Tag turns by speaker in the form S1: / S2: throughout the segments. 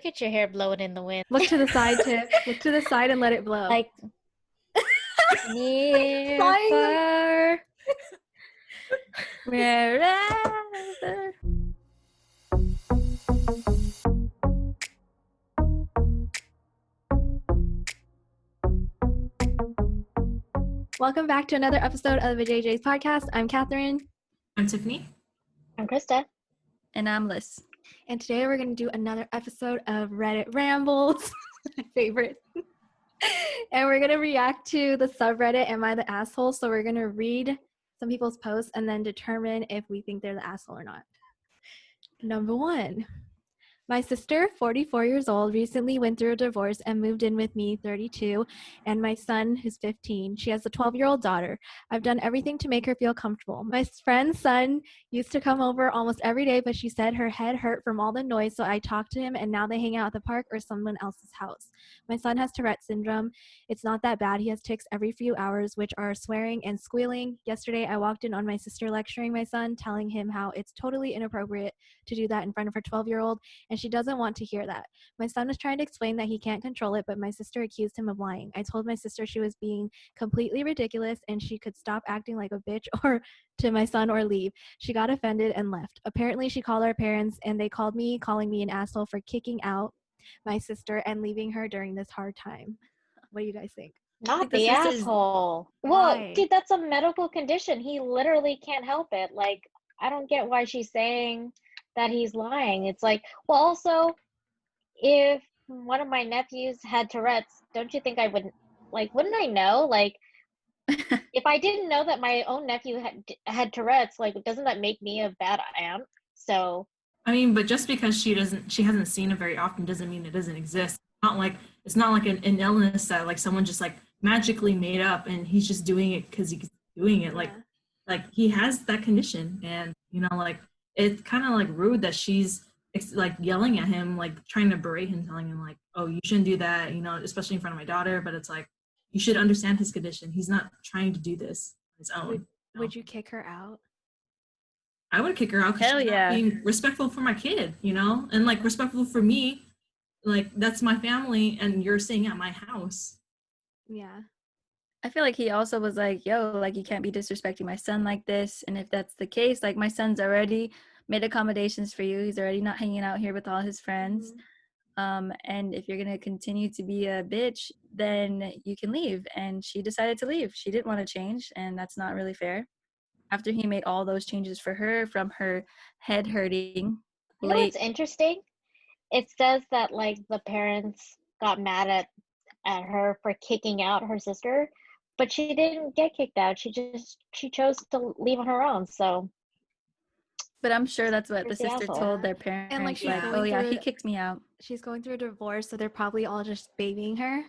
S1: Look at your hair blowing in the wind.
S2: Look to the side, Tiff. Look to the side and let it blow.
S1: Like near, far, wherever.
S2: Welcome back to another episode of the Vajayjays podcast. I'm Catherine.
S3: I'm Tiffany.
S1: I'm Krista.
S4: And I'm Liz.
S2: And today we're going to do another episode of Reddit Rambles, my favorite. And we're going to react to the subreddit, Am I the Asshole? So we're going to read some people's posts and then determine if we think they're the asshole or not. Number 1. My sister, 44 years old, recently went through a divorce and moved in with me, 32, and my son, who's 15. She has a 12-year-old daughter. I've done everything to make her feel comfortable. My friend's son used to come over almost every day, but she said her head hurt from all the noise, so I talked to him, and now they hang out at the park or someone else's house. My son has Tourette syndrome. It's not that bad. He has tics every few hours, which are swearing and squealing. Yesterday, I walked in on my sister lecturing my son, telling him how it's totally inappropriate to do that in front of her 12-year-old, and she doesn't want to hear that. My son was trying to explain that he can't control it, but my sister accused him of lying. I told my sister she was being completely ridiculous and she could stop acting like a bitch or to my son or leave. She got offended and left. Apparently, she called our parents and they called me, calling me an asshole for kicking out my sister and leaving her during this hard time. What do you guys think?
S1: Not the asshole. Well, dude, that's a medical condition. He literally can't help it. Like, I don't get why she's saying that he's lying. It's like, well, also, if one of my nephews had Tourette's, don't you think I would, like, wouldn't I know? Like, if I didn't know that my own nephew had Tourette's, like, doesn't that make me a bad aunt? So,
S3: I mean, but just because she hasn't seen it very often doesn't mean it doesn't exist. It's not like an illness that like someone just like magically made up and he's just doing it because he's doing it.
S2: Yeah.
S3: Like he has that condition, and like it's kind of like rude that she's like yelling at him, like trying to berate him, telling him like, oh, you shouldn't do that, especially in front of my daughter. But it's like, you should understand his condition. He's not trying to do this on his own.
S2: Would you kick her out?
S3: I would kick her out because she's not being respectful for my kid, and like respectful for me. Like, that's my family and you're staying at my house.
S2: Yeah.
S4: I feel like he also was like, yo, like, you can't be disrespecting my son like this. And if that's the case, like, my son's already made accommodations for you. He's already not hanging out here with all his friends. Mm-hmm. And if you're going to continue to be a bitch, then you can leave. And she decided to leave. She didn't want to change, and that's not really fair. After he made all those changes for her, from her head hurting.
S1: You know what's interesting? It says that, like, the parents got mad at her for kicking out her sister, but she didn't get kicked out. She chose to leave on her own, so.
S4: But I'm sure that's what the sister told their parents.
S2: And, like,
S4: he kicked me out.
S2: She's going through a divorce, so they're probably all just babying her.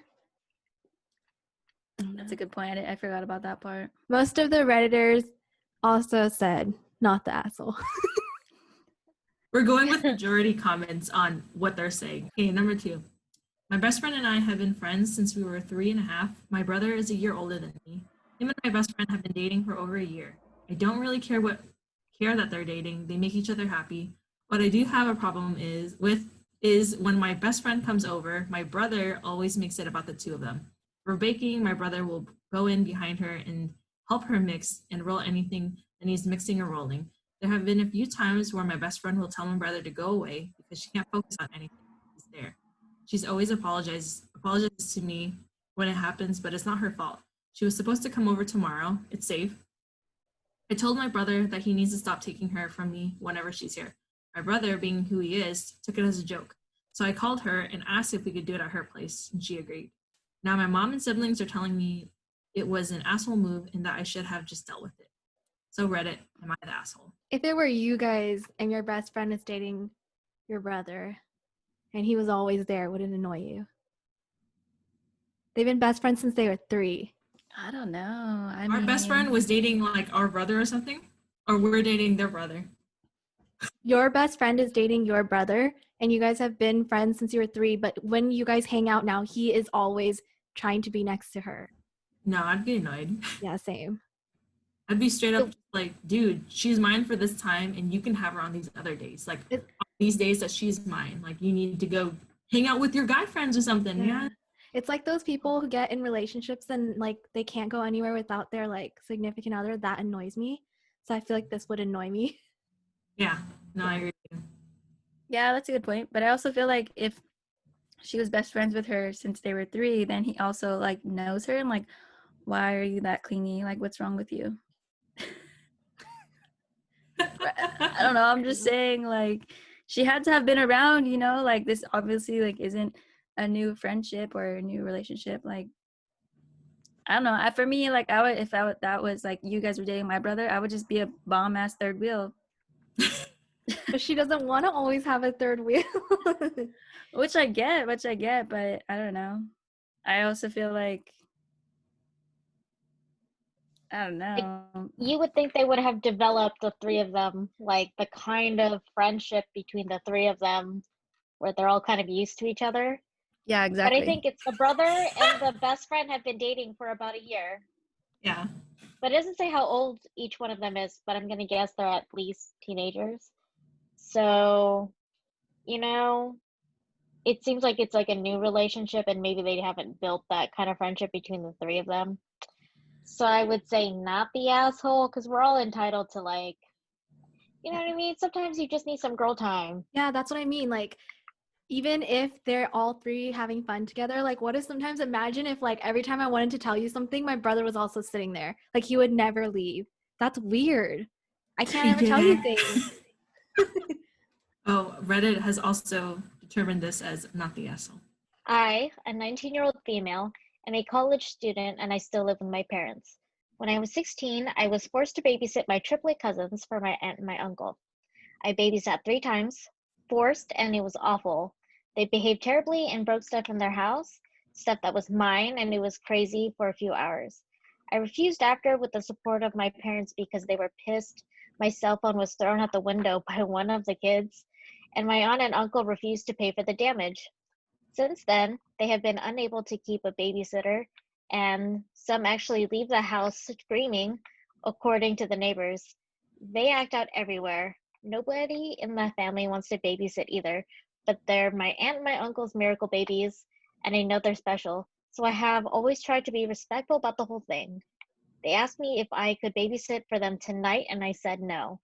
S4: That's a good point. I forgot about that part.
S2: Most of the Redditors also said, not the asshole.
S3: We're going with majority comments on what they're saying. Okay, number 2. My best friend and I have been friends since we were 3.5. My brother is a year older than me. Him and my best friend have been dating for over a year. I don't really care that they're dating. They make each other happy. What I do have a problem is when my best friend comes over, my brother always makes it about the two of them. For baking, my brother will go in behind her and help her mix and roll anything that needs mixing or rolling. There have been a few times where my best friend will tell my brother to go away because she can't focus on anything. He's there. She's always apologizes to me when it happens, but it's not her fault. She was supposed to come over tomorrow. It's safe. I told my brother that he needs to stop taking her from me whenever she's here. My brother, being who he is, took it as a joke. So I called her and asked if we could do it at her place, and she agreed. Now my mom and siblings are telling me it was an asshole move and that I should have just dealt with it. So Reddit, am I the asshole?
S2: If it were you guys and your best friend is dating your brother and he was always there, would it annoy you? They've been best friends since they were 3.
S4: I don't know.
S3: Our best friend was dating like our brother or something? Or we're dating their brother?
S2: Your best friend is dating your brother and you guys have been friends since you were 3, but when you guys hang out now, he is always trying to be next to her.
S3: No, I'd be annoyed.
S2: Yeah, same.
S3: I'd be straight up like, dude, she's mine for this time and you can have her on these other days. Like, on these days that she's mine, like, you need to go hang out with your guy friends or something. Yeah.
S2: It's like those people who get in relationships and like they can't go anywhere without their like significant other. That annoys me. So I feel like this would annoy me.
S3: Yeah. No, I agree with you.
S4: Yeah, that's a good point. But I also feel like if she was best friends with her since they were 3, then he also like knows her and like, why are you that clingy? Like, what's wrong with you? I don't know. I'm just saying, like, she had to have been around, you know, like this obviously like isn't a new friendship or a new relationship. Like, I don't know. For me, like, that was like you guys were dating my brother, I would just be a bomb ass third wheel.
S2: But she doesn't want to always have a third wheel.
S4: which I get, but I don't know. I also feel like, I don't know.
S1: You would think they would have developed, the 3 of them, like the kind of friendship between the 3 of them where they're all kind of used to each other.
S4: Yeah,
S1: But I
S4: exactly.
S1: think it's the brother and the best friend have been dating for about a year.
S3: Yeah.
S1: But it doesn't say how old each one of them is, but I'm going to guess they're at least teenagers. So, you know, it seems like it's like a new relationship and maybe they haven't built that kind of friendship between the 3 of them. So I would say not the asshole, because we're all entitled to, like, you know what I mean? Sometimes you just need some girl time.
S2: Yeah, that's what I mean. Like, even if they're all 3 having fun together, like, what if sometimes imagine if, like, every time I wanted to tell you something, my brother was also sitting there. Like, he would never leave. That's weird. I can't ever tell you things.
S3: Oh, Reddit has also determined this as not the asshole.
S1: I, a 19-year-old female, am a college student and I still live with my parents. When I was 16, I was forced to babysit my triplet cousins for my aunt and my uncle. I babysat 3 times, forced, and it was awful. They behaved terribly and broke stuff in their house, stuff that was mine, and it was crazy for a few hours. I refused after with the support of my parents because they were pissed. My cell phone was thrown out the window by one of the kids, and my aunt and uncle refused to pay for the damage. Since then, they have been unable to keep a babysitter, and some actually leave the house screaming, according to the neighbors. They act out everywhere. Nobody in the family wants to babysit either, but they're my aunt and my uncle's miracle babies, and I know they're special, so I have always tried to be respectful about the whole thing. They asked me if I could babysit for them tonight, and I said no.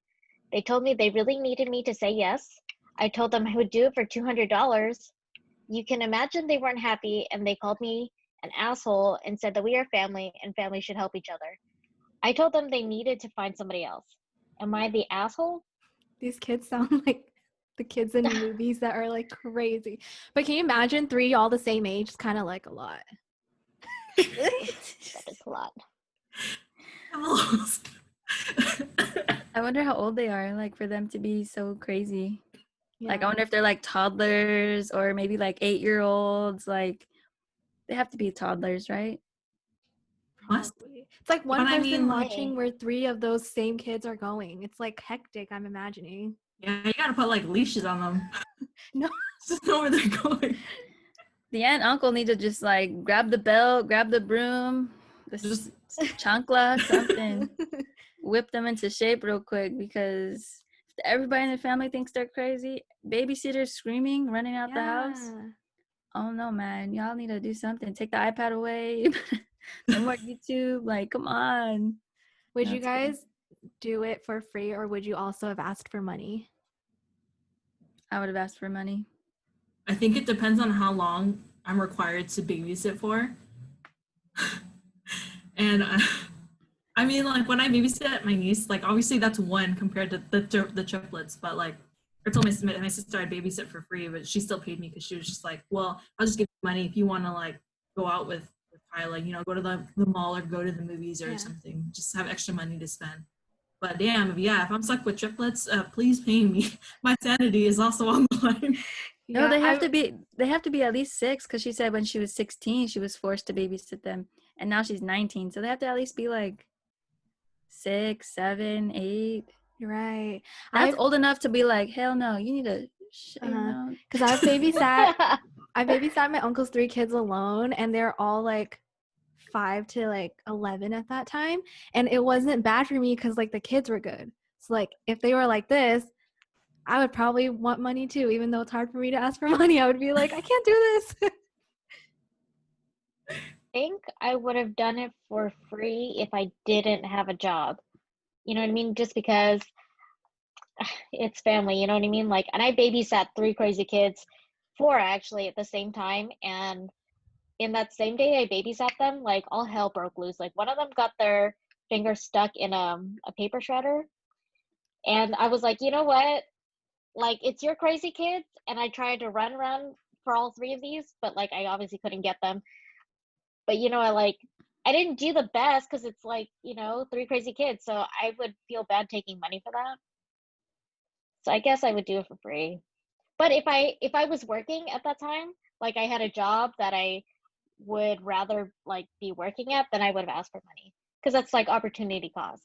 S1: They told me they really needed me to say yes. I told them I would do it for $200. You can imagine they weren't happy, and they called me an asshole and said that we are family and family should help each other. I told them they needed to find somebody else. Am I the asshole?
S2: These kids sound like the kids in movies that are like crazy. But can you imagine 3 all the same age? It's kind of like a lot.
S1: That is a lot.
S3: I'm lost.
S4: I wonder how old they are, like, for them to be so crazy.
S2: Yeah.
S4: Like, I wonder if they're like toddlers or maybe like 8-year-olds. Like, they have to be toddlers, right?
S2: Probably. It's like one
S3: But I
S2: person
S3: mean,
S2: watching where 3 of those same kids are going. It's like hectic, I'm imagining.
S3: Yeah, you gotta put like leashes on them.
S2: No.
S3: Just know where they're going.
S4: The aunt and uncle need to just like grab the belt, grab the broom, just chancla, something. Whip them into shape real quick, because everybody in the family thinks they're crazy. Babysitters screaming, running out the house. Oh no, man. Y'all need to do something. Take the iPad away. No more YouTube. Like, come on.
S2: Would you guys do it for free, or would you also have asked for money?
S4: I would have asked for money.
S3: I think it depends on how long I'm required to babysit for. And I mean, like, when I babysit my niece, like, obviously that's one compared to the triplets, but like, I told my sister I'd babysit for free, but she still paid me because she was just like, well, I'll just give you money if you want to like go out with Kyla, you know, go to the mall or go to the movies or something, just have extra money to spend. But damn, if I'm stuck with triplets, please pay me. My sanity is also on the line.
S4: No, they have to be at least 6, because she said when she was 16 she was forced to babysit them, and now she's 19, so they have to at least be like 6, 7, 8.
S2: You're right.
S4: That's old enough to be like, hell no, you need to
S2: because I've babysat my uncle's 3 kids alone, and they're all like 5 to like 11 at that time, and it wasn't bad for me because like the kids were good. So like if they were like this, I would probably want money too, even though it's hard for me to ask for money. I would be like, I can't do this.
S1: I think I would have done it for free if I didn't have a job. You know what I mean? Just because it's family, you know what I mean? Like, and I babysat 3 crazy kids, 4 actually at the same time. And in that same day I babysat them, like all hell broke loose. Like one of them got their finger stuck in a paper shredder. And I was like, you know what? Like, it's your crazy kids. And I tried to run around for all 3 of these, but like I obviously couldn't get them. But you know, I didn't do the best because it's like, you know, 3 crazy kids. So I would feel bad taking money for that. So I guess I would do it for free. But if I was working at that time, like I had a job that I would rather like be working at, then I would have asked for money because that's like opportunity cost.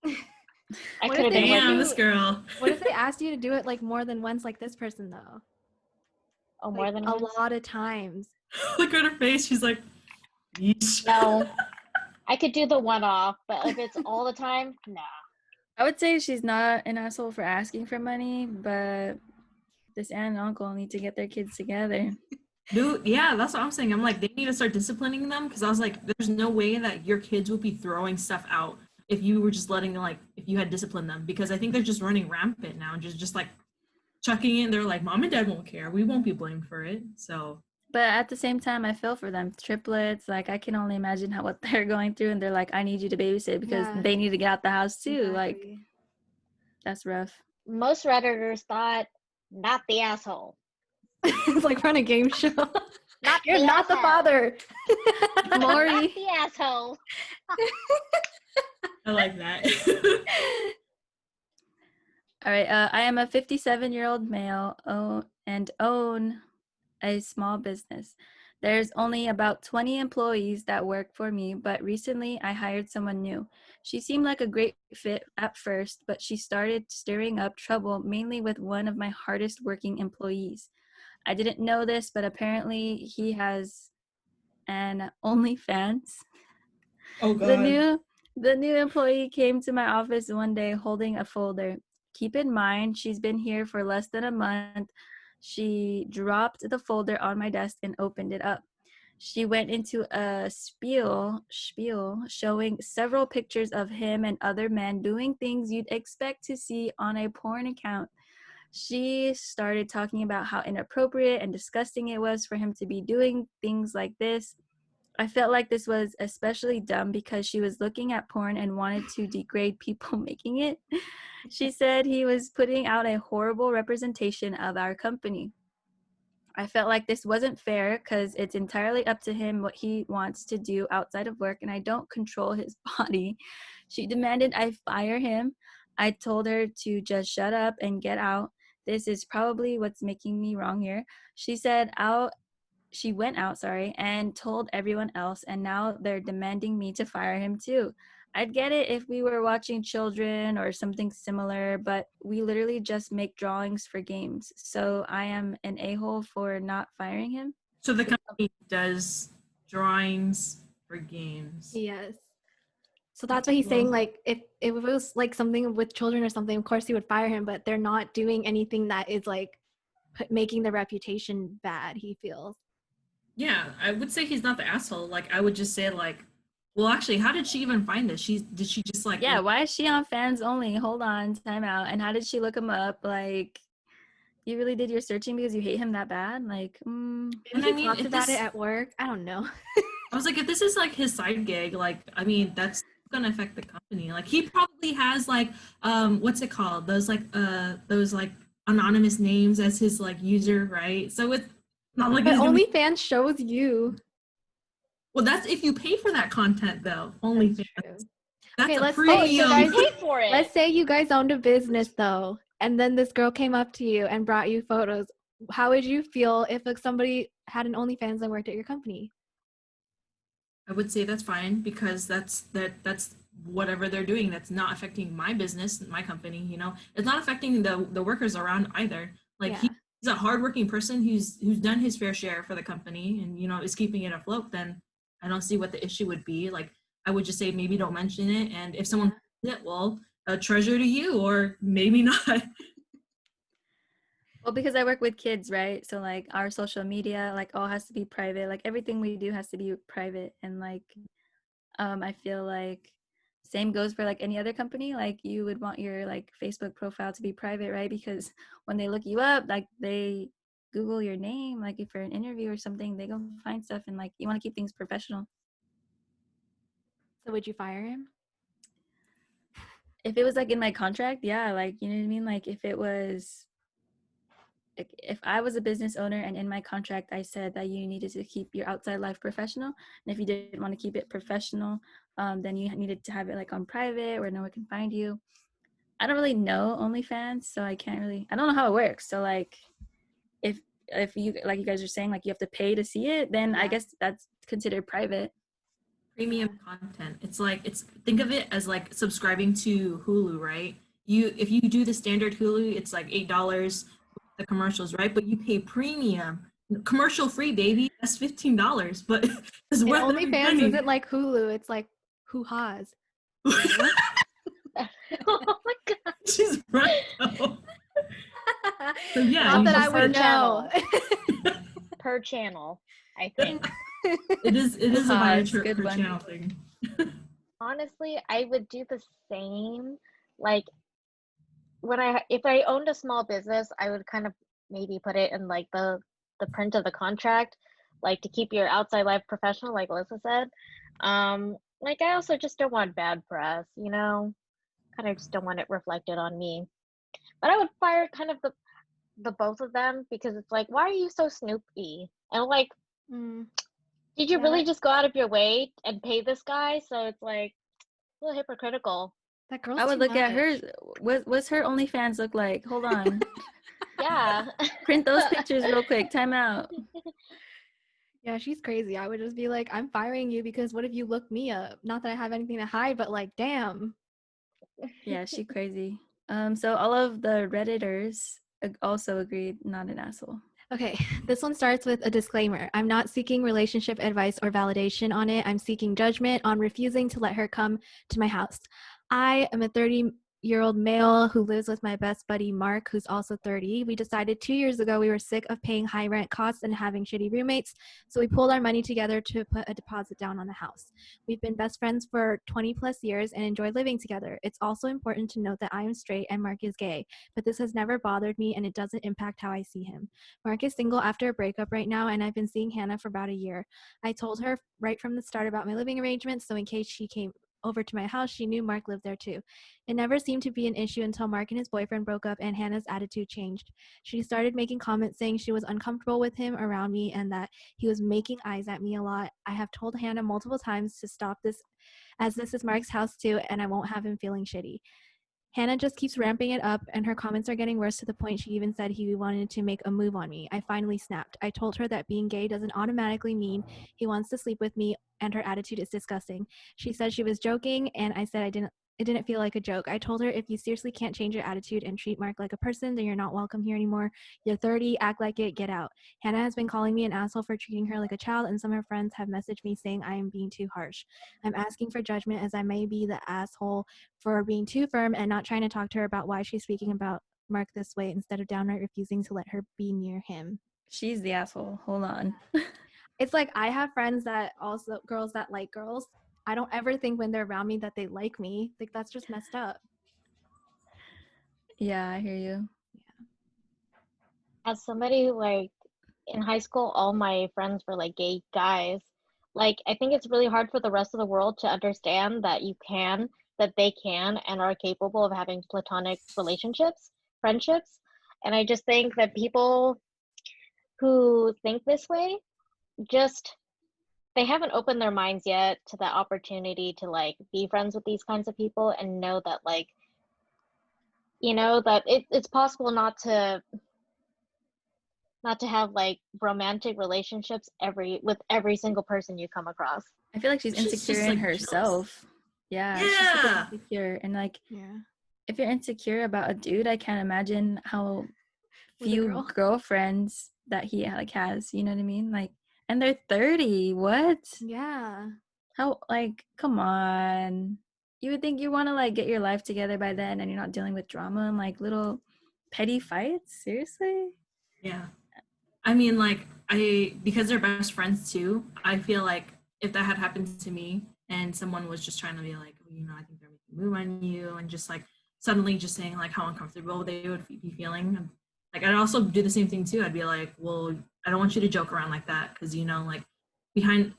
S1: I
S2: What
S1: could
S2: if
S1: have
S2: they
S1: been
S2: let
S3: Damn,
S1: working.
S2: you-
S3: this girl.
S2: What if they asked you to do it like more than once, like this person though?
S1: Oh,
S2: Like
S1: more than
S2: a
S1: once?
S2: lot of times.
S3: Look at her face. She's like, yeesh.
S1: No, I could do the one-off, but if it's all the time, nah.
S4: I would say she's not an asshole for asking for money, but this aunt and uncle need to get their kids together.
S3: Dude, yeah, that's what I'm saying. I'm like, they need to start disciplining them because I was like, there's no way that your kids would be throwing stuff out if you were just letting them, like, if you had disciplined them, because I think they're just running rampant now and just like chucking it. They're like, mom and dad won't care. We won't be blamed for it. So,
S4: But at the same time, I feel for them. Triplets, like I can only imagine what they're going through, and they're like, I need you to babysit because
S2: Yeah.
S4: they need to get out the house too. Like
S2: Exactly.
S4: that's rough.
S1: Most Redditors thought, not the asshole.
S2: It's like run a game show.
S1: Not
S2: You're
S1: the
S2: not the
S1: asshole.
S2: father.
S1: Not
S4: Maury.
S1: the asshole.
S3: I like that.
S4: All right. I am a 57-year-old male and own a small business. There's only about 20 employees that work for me, but recently I hired someone new. She seemed like a great fit at first, but she started stirring up trouble mainly with one of my hardest working employees. I didn't know this, but apparently he has an OnlyFans.
S3: Oh,
S4: The new employee came to my office one day holding a folder. Keep in mind, she's been here for less than a month. She dropped the folder on my desk and opened it up. She went into a spiel showing several pictures of him and other men doing things you'd expect to see on a porn account. She started talking about how inappropriate and disgusting it was for him to be doing things like this. I felt like this was especially dumb because she was looking at porn and wanted to degrade people making it. She said he was putting out a horrible representation of our company. I felt like this wasn't fair because it's entirely up to him what he wants to do outside of work, and I don't control his body. She demanded I fire him. I told her to just shut up and get out. This is probably what's making me wrong here. She went out, and told everyone else, and now they're demanding me to fire him too. I'd get it if we were watching children or something similar, but we literally just make drawings for games. So I am an a-hole for not firing him.
S3: So the company does drawings for games.
S2: Yes. So that's what he's saying. Like, if it was like something with children or something, of course he would fire him, but they're not doing anything that is like making the reputation bad, he feels.
S3: Yeah, I would say he's not the asshole. Like, I would just say, like, well, actually, how did she even find this? Did she just like?
S4: Yeah, why is she on fans only? Hold on, time out. And how did she look him up? Like, you really did your searching because you hate him that bad? Like,
S2: And
S3: I
S2: he
S3: mean,
S2: talked
S3: if
S2: about
S3: this-
S2: it at work. I don't know.
S3: I was like, if this is like his side gig, like, I mean, that's gonna affect the company. Like, he probably has like, what's it called? Those like anonymous names as his like user, right? So it's not like
S2: But
S3: it's gonna be-
S2: OnlyFans shows you.
S3: well, that's if you pay for that content though. OnlyFans.
S2: True.
S3: That's
S2: Okay,
S3: a
S2: let's say
S1: Oh,
S3: premium.
S1: so
S2: you
S1: you
S2: guys-
S1: pay for it.
S2: Let's say you guys owned a business though, and then this girl came up to you and brought you photos. How would you feel if like somebody had an OnlyFans and worked at your company?
S3: I would say that's fine because that's whatever they're doing. That's not affecting my business, my company. You know, it's not affecting the workers around either. Like
S2: Yeah.
S3: he's a hardworking person who's done his fair share for the company and you know is keeping it afloat. Then I don't see what the issue would be. Like I would just say maybe don't mention it, and if someone mentions it, well, a treasure to you, or maybe not.
S4: Well, because I work with kids, right? So like our social media, like all has to be private. Like everything we do has to be private. And like I feel like same goes for like any other company. Like you would want your like Facebook profile to be private, right? Because when they look you up, like they Google your name, like if you're an interview or something, they go find stuff, and like you want to keep things professional.
S2: So would you fire him?
S4: If it was like in my contract, yeah, like you know what I mean? Like if it was like if I was a business owner and in my contract I said that you needed to keep your outside life professional, and if you didn't want to keep it professional, then you needed to have it like on private where no one can find you. I don't really know OnlyFans, so I don't know how it works. So like if you like you guys are saying like you have to pay to see it, then I guess that's considered private.
S3: Premium content. Think of it as like subscribing to Hulu, right? If you do the standard Hulu, it's like $8 the commercials, right? But you pay premium, commercial free, baby. That's $15. But it's worth every
S2: OnlyFans
S3: penny.
S2: isn't like Hulu. It's like hoo-ha's.
S1: Oh my god.
S3: She's right though. So yeah,
S2: Not that I
S1: per
S2: would know.
S1: Per channel, I think.
S3: it is a higher
S4: Good
S3: per
S4: one.
S3: channel thing.
S1: Honestly, I would do the same. Like if I owned a small business, I would kind of maybe put it in like the print of the contract, like to keep your outside life professional, like Alyssa said. Like I also just don't want bad press, you know? Kind of just don't want it reflected on me. But I would fire kind of the both of them, because it's like, why are you so snoopy? And like, did you really just go out of your way and pay this guy? So it's like a little hypocritical.
S2: That girl's
S4: I would
S2: too
S4: look at her.
S2: much.
S4: What's her OnlyFans look like? Hold on.
S1: Yeah.
S4: Print those pictures real quick. Time out.
S2: Yeah, she's crazy. I would just be like, I'm firing you because what if you look me up? Not that I have anything to hide, but like, damn.
S4: Yeah, she crazy. So all of the Redditors also agreed, not an asshole.
S2: Okay, this one starts with a disclaimer. I'm not seeking relationship advice or validation on it. I'm seeking judgment on refusing to let her come to my house. I am a 30-year-old male who lives with my best buddy, Mark, who's also 30. We decided 2 years ago we were sick of paying high rent costs and having shitty roommates, so we pulled our money together to put a deposit down on the house. We've been best friends for 20 plus years and enjoy living together. It's also important to note that I am straight and Mark is gay, but this has never bothered me and it doesn't impact how I see him. Mark is single after a breakup right now, and I've been seeing Hannah for about a year. I told her right from the start about my living arrangements, so in case she came over to my house, she knew Mark lived there too. It never seemed to be an issue until Mark and his boyfriend broke up and Hannah's attitude changed. She started making comments saying she was uncomfortable with him around me and that he was making eyes at me a lot. I have told Hannah multiple times to stop this, as this is Mark's house too, and I won't have him feeling shitty. Hannah just keeps ramping it up, and her comments are getting worse to the point she even said he wanted to make a move on me. I finally snapped. I told her that being gay doesn't automatically mean he wants to sleep with me, and her attitude is disgusting. She said she was joking, and I said it didn't feel like a joke. I told her, if you seriously can't change your attitude and treat Mark like a person, then you're not welcome here anymore. You're 30, act like it, get out. Hannah has been calling me an asshole for treating her like a child, and some of her friends have messaged me saying I am being too harsh. I'm asking for judgment, as I may be the asshole for being too firm and not trying to talk to her about why she's speaking about Mark this way instead of downright refusing to let her be near him.
S4: She's the asshole. Hold on.
S2: It's like, I have friends that also, girls that like girls. I don't ever think when they're around me that they like me. Like, that's just messed up.
S4: Yeah, I hear you.
S2: Yeah.
S1: As somebody who, like, in high school, all my friends were like gay guys. Like, I think it's really hard for the rest of the world to understand that they can and are capable of having platonic relationships, friendships. And I just think that people who think this way, they haven't opened their minds yet to the opportunity to like be friends with these kinds of people and know that, like, you know, that it's possible not to have like romantic relationships with every single person you come across.
S4: I feel like she's insecure in herself. Yeah, she's super insecure, and like, if you're insecure about a dude, I can't imagine how few girlfriends that he like has. You know what I mean? Like, and they're 30. What?
S2: Yeah.
S4: How, like, come on. You would think you want to like get your life together by then, and you're not dealing with drama and like little petty fights? Seriously?
S3: Yeah. I mean, like, because they're best friends too, I feel like if that had happened to me and someone was just trying to be like, you know, I think they're making a move on you, and just like suddenly just saying like how uncomfortable they would be feeling. Like, I'd also do the same thing too. I'd be like, well, I don't want you to joke around like that, because, you know, like behind,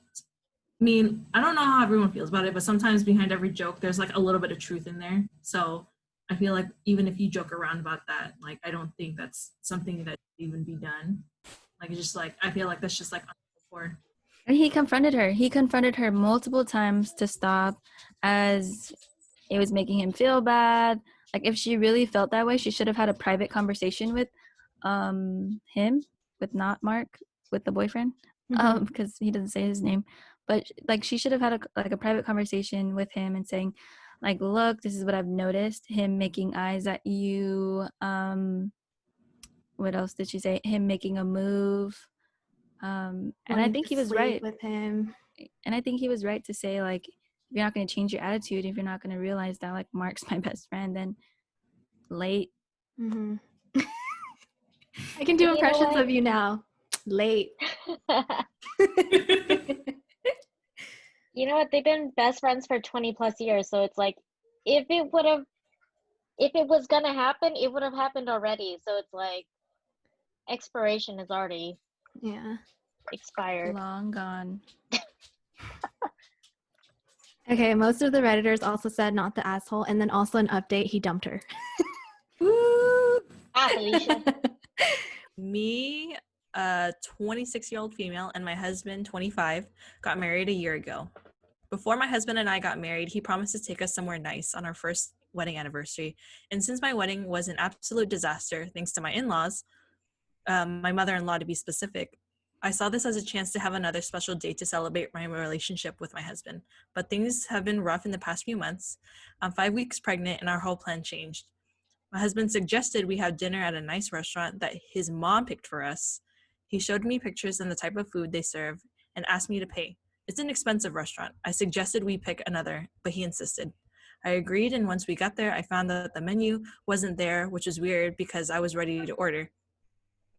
S3: I mean, I don't know how everyone feels about it, but sometimes behind every joke, there's like a little bit of truth in there. So I feel like even if you joke around about that, like, I don't think that's something that should even be done. Like, it's just like, I feel like that's just like uncalled for.
S4: And he confronted her. He confronted her multiple times to stop, as it was making him feel bad. Like, if she really felt that way, she should have had a private conversation with him, with not Mark, with the boyfriend, because he doesn't say his name. But like, she should have had a private conversation with him and saying, like, look, this is what I've noticed. Him making eyes at you. What else did she say? Him making a move. And I think he was right
S2: with him.
S4: And I think he was right to say, like, if you're not going to change your attitude, if you're not going to realize that, like, Mark's my best friend, then late.
S2: I can do impressions of you now. Late.
S1: You know what? They've been best friends for 20 plus years. So it's like, if it was going to happen, it would have happened already. So it's like, expiration is already expired.
S4: Long gone.
S2: Okay, most of the Redditors also said not the asshole, and then also an update, he dumped her.
S1: Felicia.
S5: Me, a 26-year-old female, and my husband, 25, got married a year ago. Before my husband and I got married, he promised to take us somewhere nice on our first wedding anniversary. And since my wedding was an absolute disaster, thanks to my in-laws, my mother-in-law to be specific, I saw this as a chance to have another special date to celebrate my relationship with my husband. But things have been rough in the past few months. I'm 5 weeks pregnant, and our whole plan changed. My husband suggested we have dinner at a nice restaurant that his mom picked for us. He showed me pictures and the type of food they serve and asked me to pay. It's an expensive restaurant. I suggested we pick another, but he insisted. I agreed, and once we got there, I found that the menu wasn't there, which was weird because I was ready to order.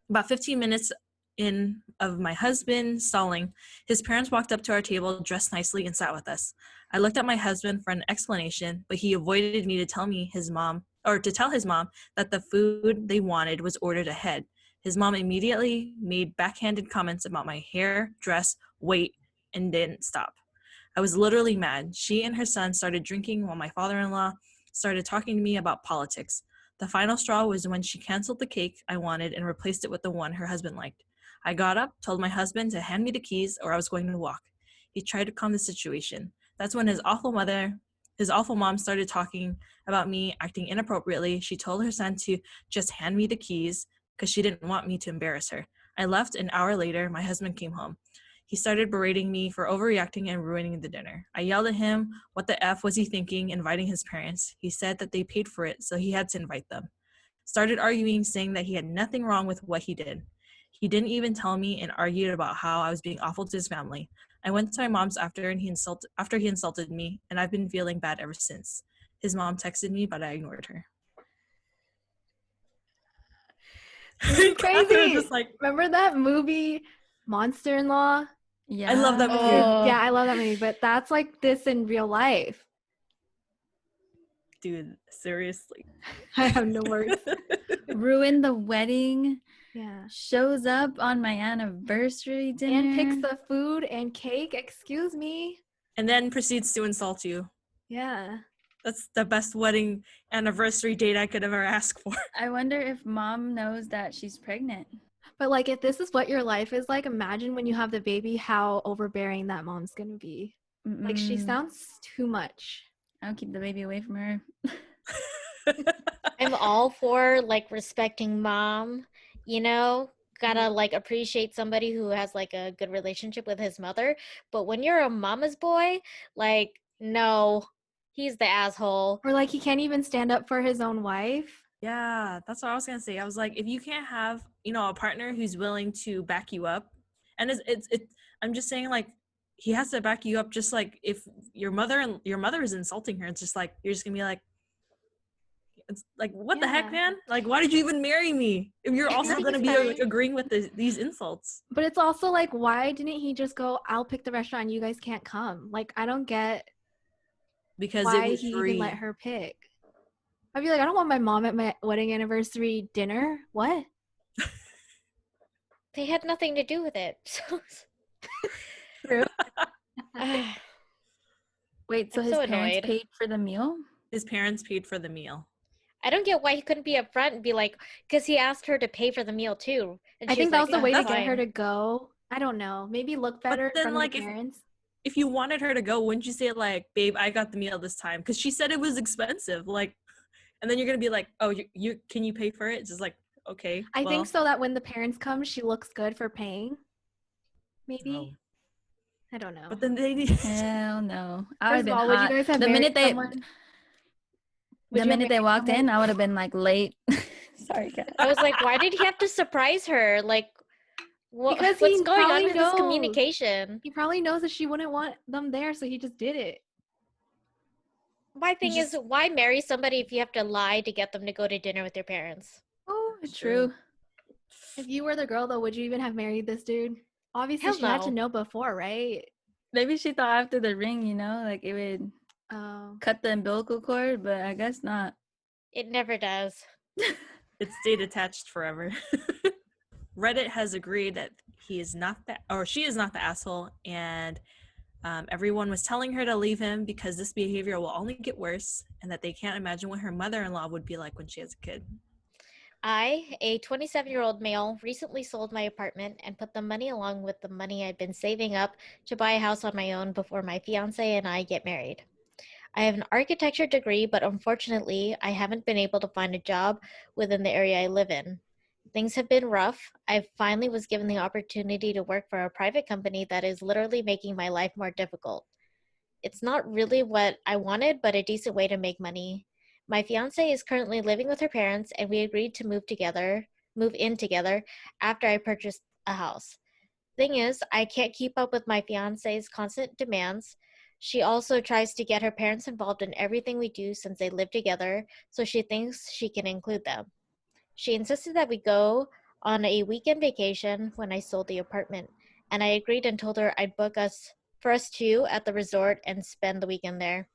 S5: About 15 minutes in of my husband stalling, his parents walked up to our table dressed nicely and sat with us. I looked at my husband for an explanation, but he avoided me to tell his mom that the food they wanted was ordered ahead. His mom immediately made backhanded comments about my hair, dress, weight, and didn't stop. I was literally mad. She and her son started drinking while my father-in-law started talking to me about politics. The final straw was when she canceled the cake I wanted and replaced it with the one her husband liked. I got up, told my husband to hand me the keys or I was going to walk. He tried to calm the situation. That's when his awful mom started talking about me acting inappropriately. She told her son to just hand me the keys because she didn't want me to embarrass her. I left. An hour later, my husband came home. He started berating me for overreacting and ruining the dinner. I yelled at him. What the F was he thinking, inviting his parents? He said that they paid for it, so he had to invite them. Started arguing, saying that he had nothing wrong with what he did. He didn't even tell me and argued about how I was being awful to his family. I went to my mom's after he insulted me, and I've been feeling bad ever since. His mom texted me, but I ignored her.
S2: Crazy.
S5: Just like,
S2: remember that movie Monster-in-Law?
S4: Yeah.
S5: I love that movie.
S2: Yeah, I love that movie, but that's like this in real life.
S5: Dude, seriously.
S2: I have no words.
S4: Ruined the wedding.
S2: Yeah.
S4: Shows up on my anniversary dinner.
S2: And picks the food and cake. Excuse me.
S5: And then proceeds to insult you.
S2: Yeah.
S5: That's the best wedding anniversary date I could ever ask for.
S4: I wonder if mom knows that she's pregnant.
S2: But like, if this is what your life is like, imagine when you have the baby, how overbearing that mom's gonna be. Like, she sounds too much.
S4: I'll keep the baby away from her.
S1: I'm all for like respecting mom, you know, gotta like appreciate somebody who has like a good relationship with his mother. But when you're a mama's boy, like, no, he's the asshole.
S2: Or like, he can't even stand up for his own wife.
S5: Yeah, that's what I was gonna say. I was like, if you can't have, you know, a partner who's willing to back you up, and it's I'm just saying, like, he has to back you up. Just like if your mother is insulting her, it's just like you're just gonna be like, It's like, what the heck,
S2: Yeah.
S5: man? Like, why did you even marry me if you're also going to be like agreeing with these insults?
S2: But it's also like, why didn't he just go, I'll pick the restaurant and you guys can't come? Like, I don't get
S5: Because
S2: why
S5: it was
S2: he
S5: free.
S2: even let her pick. I'd be like, I don't want my mom at my wedding anniversary dinner. What?
S1: They had nothing to do with it. So
S2: True.
S4: Wait, so
S1: I'm
S4: his
S1: so
S4: parents
S1: annoyed.
S4: paid for the meal?
S5: His parents paid for the meal.
S1: I don't get why he couldn't be upfront and be like, because he asked her to pay for the meal too. And
S2: I
S1: she
S2: think that
S1: like,
S2: was the way to
S1: "That's
S2: get her
S1: fine."
S2: to go. I don't know. Maybe look better in
S5: then,
S2: front
S5: like,
S2: of the parents.
S5: If you wanted her to go, wouldn't you say like, babe, I got the meal this time? Because she said it was expensive. Like, and then you're going to be like, oh, you can you pay for it? It's just like, okay.
S2: I think so that when the parents come, she looks good for paying. Maybe.
S5: Oh.
S2: I don't know.
S5: But then they
S4: Hell no. I would
S2: First
S4: have
S2: of
S4: been
S2: all, would you
S4: hot.
S2: guys have
S4: The
S2: married
S4: minute they
S2: someone?
S4: the minute they walked in, I would have been like late. Sorry, guys.
S1: I was like, why did he have to surprise her? Like,
S2: Because
S1: what's
S2: he
S1: going on
S2: probably
S1: with this
S2: knows.
S1: communication?
S2: He probably knows that she wouldn't want them there, so he just did it.
S1: My thing is, why marry somebody if you have to lie to get them to go to dinner with your parents?
S2: Oh,
S4: True.
S2: If you were the girl, though, would you even have married this dude? Obviously,
S1: Hell
S2: she had to
S1: no.
S2: know before, right?
S4: Maybe she thought after the ring, you know, like it would cut the umbilical cord, but I guess not.
S1: It never does.
S5: It stayed attached forever. Reddit has agreed that he is not she is not the asshole, and everyone was telling her to leave him because this behavior will only get worse, and that they can't imagine what her mother-in-law would be like when she has a kid.
S1: I, a 27-year-old male, recently sold my apartment and put the money along with the money I'd been saving up to buy a house on my own before my fiance and I get married. I have an architecture degree, but unfortunately, I haven't been able to find a job within the area I live in. Things have been rough. I finally was given the opportunity to work for a private company that is literally making my life more difficult. It's not really what I wanted, but a decent way to make money. My fiance is currently living with her parents, and we agreed to move in together after I purchased a house. Thing is, I can't keep up with my fiance's constant demands. She also tries to get her parents involved in everything we do since they live together, so she thinks she can include them. She insisted that we go on a weekend vacation when I sold the apartment, and I agreed and told her I'd book for us two at the resort and spend the weekend there.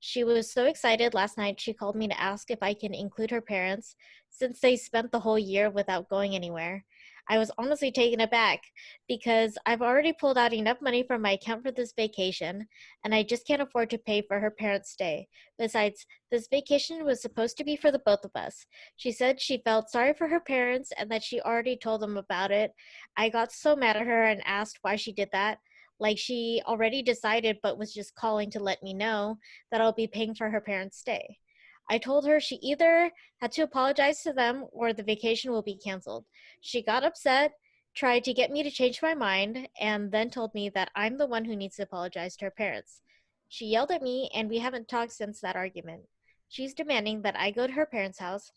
S1: She was so excited last night she called me to ask if I can include her parents since they spent the whole year without going anywhere. I was honestly taken aback because I've already pulled out enough money from my account for this vacation and I just can't afford to pay for her parents' stay. Besides, this vacation was supposed to be for the both of us. She said she felt sorry for her parents and that she already told them about it. I got so mad at her and asked why she did that. Like she already decided but was just calling to let me know that I'll be paying for her parents' stay. I told her she either had to apologize to them or the vacation will be canceled. She got upset, tried to get me to change my mind, and then told me that I'm the one who needs to apologize to her parents. She yelled at me, and we haven't talked since that argument. She's demanding that I go to her parents' house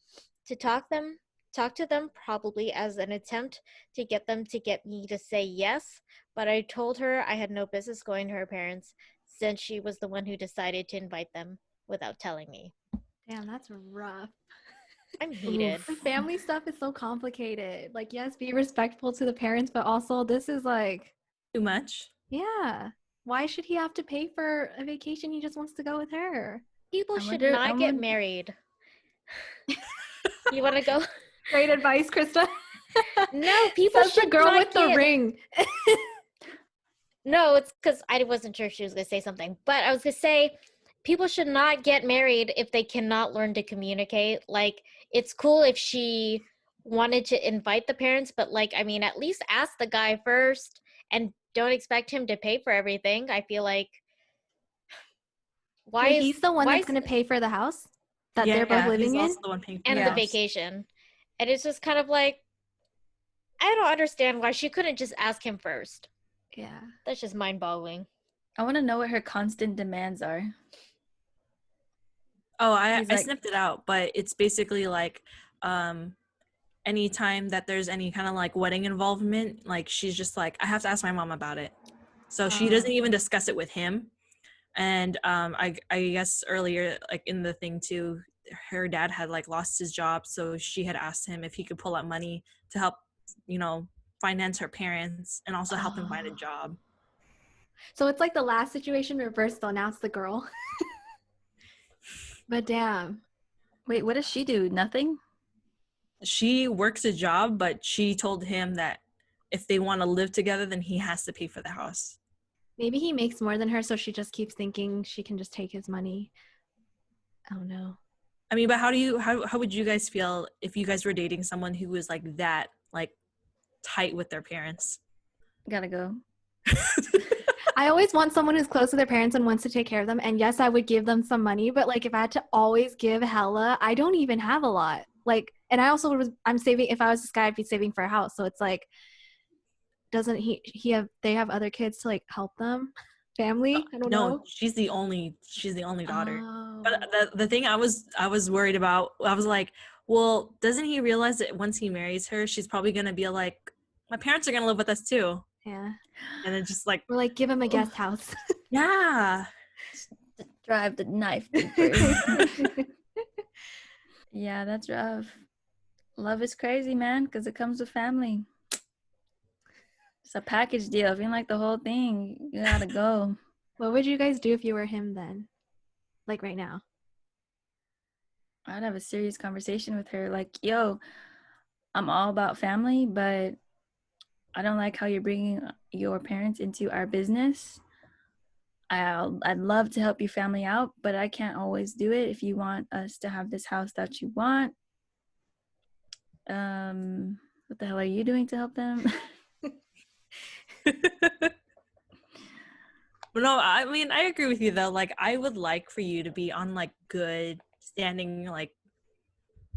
S1: to talk to them probably as an attempt to get them to get me to say yes, but I told her I had no business going to her parents since she was the one who decided to invite them without telling me.
S2: Damn, that's rough.
S1: I'm heated.
S2: The family stuff is so complicated. Like, yes, be respectful to the parents, but also this is like
S5: too much.
S2: Yeah. Why should he have to pay for a vacation? He just wants to go with her.
S1: People should not get married. You want to go?
S2: Great advice, Krista.
S1: No, people
S2: Says
S1: should
S2: the girl
S1: not
S2: with the ring.
S1: No, it's because I wasn't sure she was going to say something. But I was going to say, people should not get married if they cannot learn to communicate. Like, it's cool if she wanted to invite the parents, but like, I mean, at least ask the guy first and don't expect him to pay for everything. I feel like,
S2: he's the one that's going to pay for the house that they're both living in?
S5: Also the one paying for
S1: and the vacation. And it's just kind of like, I don't understand why she couldn't just ask him first.
S2: Yeah.
S1: That's just mind-boggling.
S4: I want to know what her constant demands are.
S5: Oh, I snipped it out, but it's basically like anytime that there's any kind of like wedding involvement, like she's just like, I have to ask my mom about it. So she doesn't even discuss it with him. And I guess earlier, like in the thing too, her dad had like lost his job, so she had asked him if he could pull out money to help, finance her parents and also help him find a job.
S2: So it's like the last situation reversed, though. Now it's the girl. But damn.
S4: Wait, what does she do? Nothing?
S5: She works a job, but she told him that if they want to live together, then he has to pay for the house.
S2: Maybe he makes more than her, so she just keeps thinking she can just take his money. I don't know.
S5: I mean, but how would you guys feel if you guys were dating someone who was like that, like tight with their parents?
S4: Gotta go.
S2: I always want someone who's close to their parents and wants to take care of them. And yes, I would give them some money, but like if I had to always give hella, I don't even have a lot. Like, and I also I'm saving, if I was this guy, I'd be saving for a house. So it's like, doesn't they have other kids to like help them? Family? I don't know.
S5: No, she's the only daughter.
S2: Oh.
S5: But the thing I was worried about, I was like, well, doesn't he realize that once he marries her, she's probably gonna be like, my parents are gonna live with us too.
S2: Yeah.
S5: And then just like,
S2: we're like, give him a guest house.
S5: Yeah.
S4: Drive the knife deeper. Yeah, that's rough. Love is crazy, man, because it comes with family. It's a package deal. If you don't like the whole thing, you gotta go.
S2: What would you guys do if you were him then? Like right now?
S4: I'd have a serious conversation with her. Like, yo, I'm all about family, but I don't like how you're bringing your parents into our business. I'd love to help your family out, but I can't always do it. If you want us to have this house that you want, what the hell are you doing to help them?
S5: But no, I mean, I agree with you though. Like, I would like for you to be on like good standing, like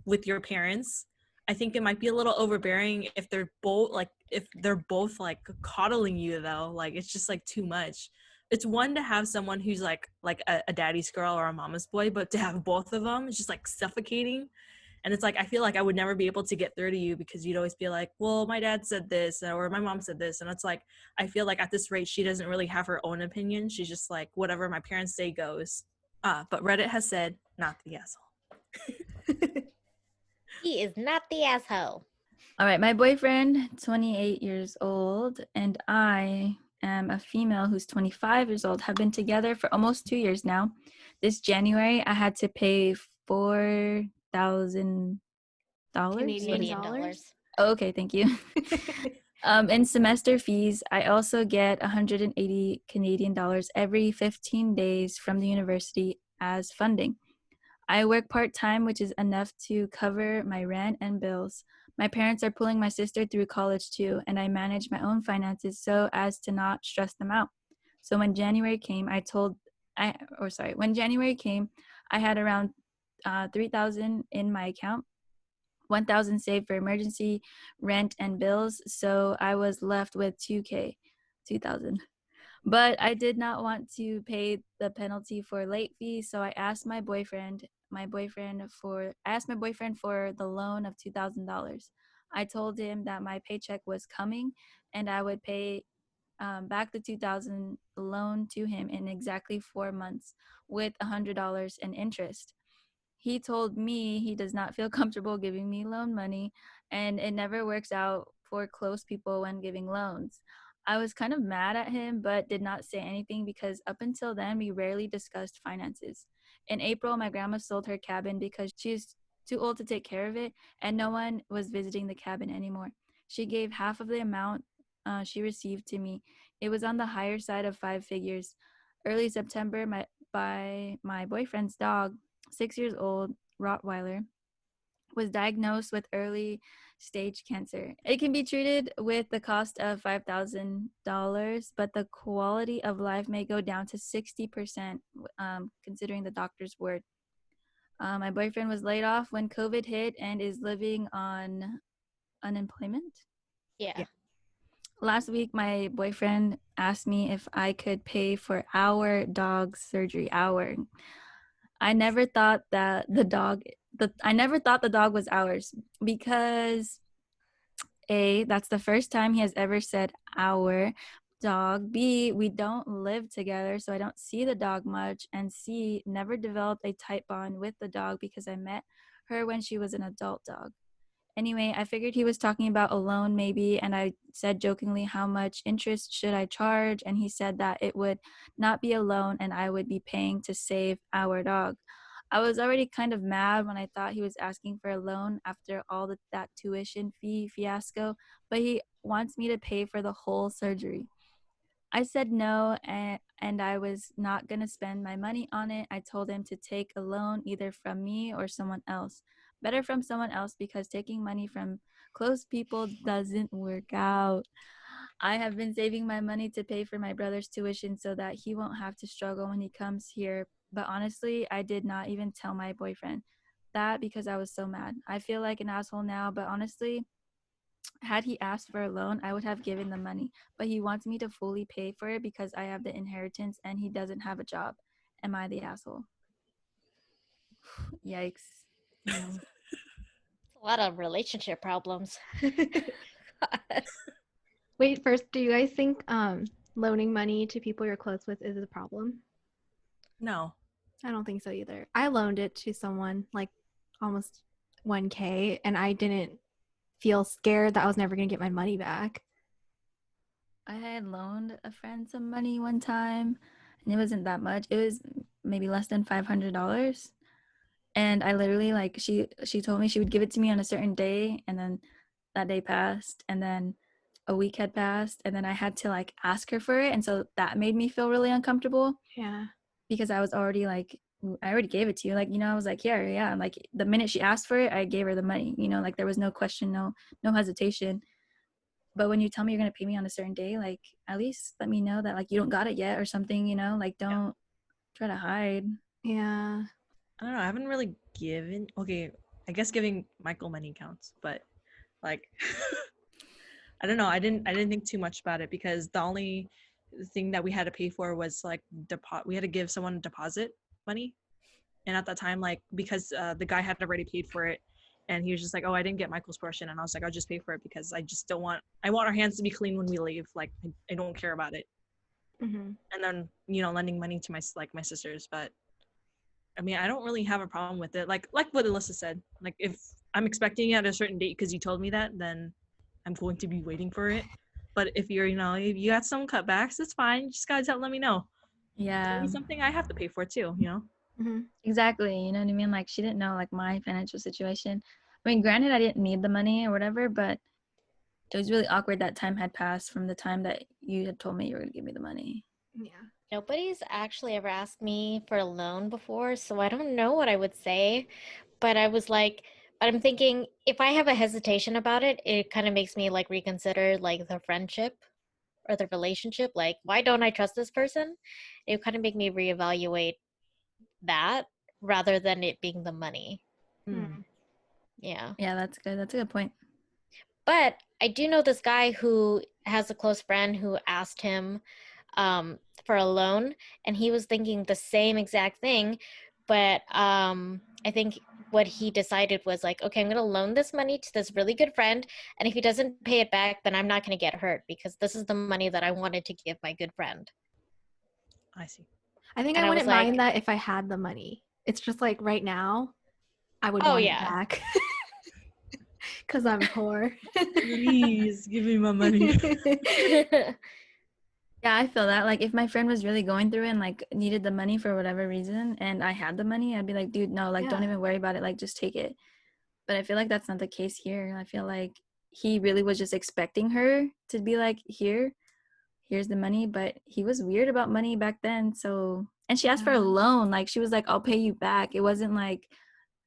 S5: with your parents. I think it might be a little overbearing if they're both like coddling you though. Like, it's just like too much. It's one to have someone who's like a daddy's girl or a mama's boy, but to have both of them, it's just like suffocating. And it's like, I feel like I would never be able to get through to you because you'd always be like, well, my dad said this or my mom said this. And it's like, I feel like at this rate, she doesn't really have her own opinion. She's just like, whatever my parents say goes. But Reddit has said, not the asshole.
S1: He is not the asshole.
S4: All right, my boyfriend, 28 years old, and I am a female who's 25 years old, have been together for almost 2 years now. This January, I had to pay $4,000.
S2: Canadian dollars.
S4: Oh, okay, thank you. In semester fees, I also get 180 Canadian dollars every 15 days from the university as funding. I work part-time, which is enough to cover my rent and bills. My parents are pulling my sister through college too, and I manage my own finances so as to not stress them out. So when January came, when January came, I had around 3,000 in my account, 1,000 saved for emergency, rent, and bills. So I was left with 2,000. But I did not want to pay the penalty for late fees, so I asked my boyfriend for the loan of $2,000. I told him that my paycheck was coming and I would pay back the $2,000 loan to him in exactly 4 months with $100 in interest. He told me he does not feel comfortable giving me loan money, and it never works out for close people when giving loans. I was kind of mad at him, but did not say anything because up until then, we rarely discussed finances. In April, my grandma sold her cabin because she's too old to take care of it, and no one was visiting the cabin anymore. She gave half of the amount she received to me. It was on the higher side of 5 figures. Early September, my boyfriend's dog, 6 years old, Rottweiler, was diagnosed with early stage cancer. It can be treated with the cost of $5,000, but the quality of life may go down to 60%, considering the doctor's word. My boyfriend was laid off when COVID hit and is living on unemployment.
S1: Yeah.
S4: Last week, my boyfriend asked me if I could pay for our dog's surgery. I never thought that the dog was ours because that's the first time he has ever said our, dog. B, we don't live together, so I don't see the dog much. And C, never developed a tight bond with the dog because I met her when she was an adult dog. Anyway, I figured he was talking about a loan maybe, and I said jokingly, how much interest should I charge? And he said that it would not be a loan and I would be paying to save our dog. I was already kind of mad when I thought he was asking for a loan after all that tuition fee fiasco, but he wants me to pay for the whole surgery. I said no, and I was not going to spend my money on it. I told him to take a loan either from me or someone else. Better from someone else because taking money from close people doesn't work out. I have been saving my money to pay for my brother's tuition so that he won't have to struggle when he comes here. But honestly, I did not even tell my boyfriend that because I was so mad. I feel like an asshole now, but honestly, had he asked for a loan, I would have given the money, but he wants me to fully pay for it because I have the inheritance and he doesn't have a job. Am I the asshole? Yikes.
S1: It's a lot of relationship problems.
S2: Wait, first, do you guys think loaning money to people you're close with is a problem?
S5: No.
S2: I don't think so either. I loaned it to someone like almost 1K and I didn't feel scared that I was never going to get my money back.
S4: I had loaned a friend some money one time and it wasn't that much. It was maybe less than $500. And I literally she told me she would give it to me on a certain day, and then that day passed, and then a week had passed, and then I had to ask her for it, and so that made me feel really uncomfortable.
S2: Yeah.
S4: Because I was already I already gave it to you. I was like, yeah. And the minute she asked for it, I gave her the money. There was no question, no hesitation. But when you tell me you're gonna pay me on a certain day, at least let me know that you don't got it yet or something. Don't try to hide.
S2: Yeah.
S5: I don't know. I haven't really given. Okay, I guess giving Michael money counts, but I don't know. I didn't think too much about it because the only thing that we had to pay for was we had to give someone deposit money, and at that time, because the guy had already paid for it, and he was just like, "Oh, I didn't get Michael's portion," and I was like, "I'll just pay for it because I just don't want. I want our hands to be clean when we leave. I don't care about it."
S2: Mm-hmm.
S5: And then lending money to my sisters, but. I mean, I don't really have a problem with it. Like what Alyssa said. If I'm expecting it at a certain date because you told me that, then I'm going to be waiting for it. But if you're, if you got some cutbacks, it's fine. You just gotta let me know.
S4: Yeah.
S5: It's something I have to pay for too.
S2: Mm-hmm.
S4: Exactly. You know what I mean? She didn't know my financial situation. I mean, granted, I didn't need the money or whatever, but it was really awkward that time had passed from the time that you had told me you were going to give me the money.
S2: Yeah.
S1: Nobody's actually ever asked me for a loan before, so I don't know what I would say. But I'm thinking if I have a hesitation about it, it kind of makes me reconsider the friendship or the relationship. Why don't I trust this person? It would kind of make me reevaluate that rather than it being the money.
S2: Mm.
S1: Yeah.
S4: Yeah, that's good. That's a good point.
S1: But I do know this guy who has a close friend who asked him for a loan, and he was thinking the same exact thing. But I think what he decided was okay, I'm going to loan this money to this really good friend, and if he doesn't pay it back, then I'm not going to get hurt because this is the money that I wanted to give my good friend.
S5: I see.
S2: I think
S1: And
S2: I
S1: I
S2: wouldn't
S1: was
S2: mind that if I had the money. It's just right now, I would
S1: Oh,
S2: want
S1: yeah.
S2: it back. Because I'm poor.
S5: Please give me my money.
S4: Yeah, I feel that. If my friend was really going through it and needed the money for whatever reason and I had the money, I'd be like, dude, no, don't even worry about it. Just take it. But I feel like that's not the case here. I feel like he really was just expecting her to be like, here's the money. But he was weird about money back then. So, and she asked for a loan. She was like, I'll pay you back. It wasn't like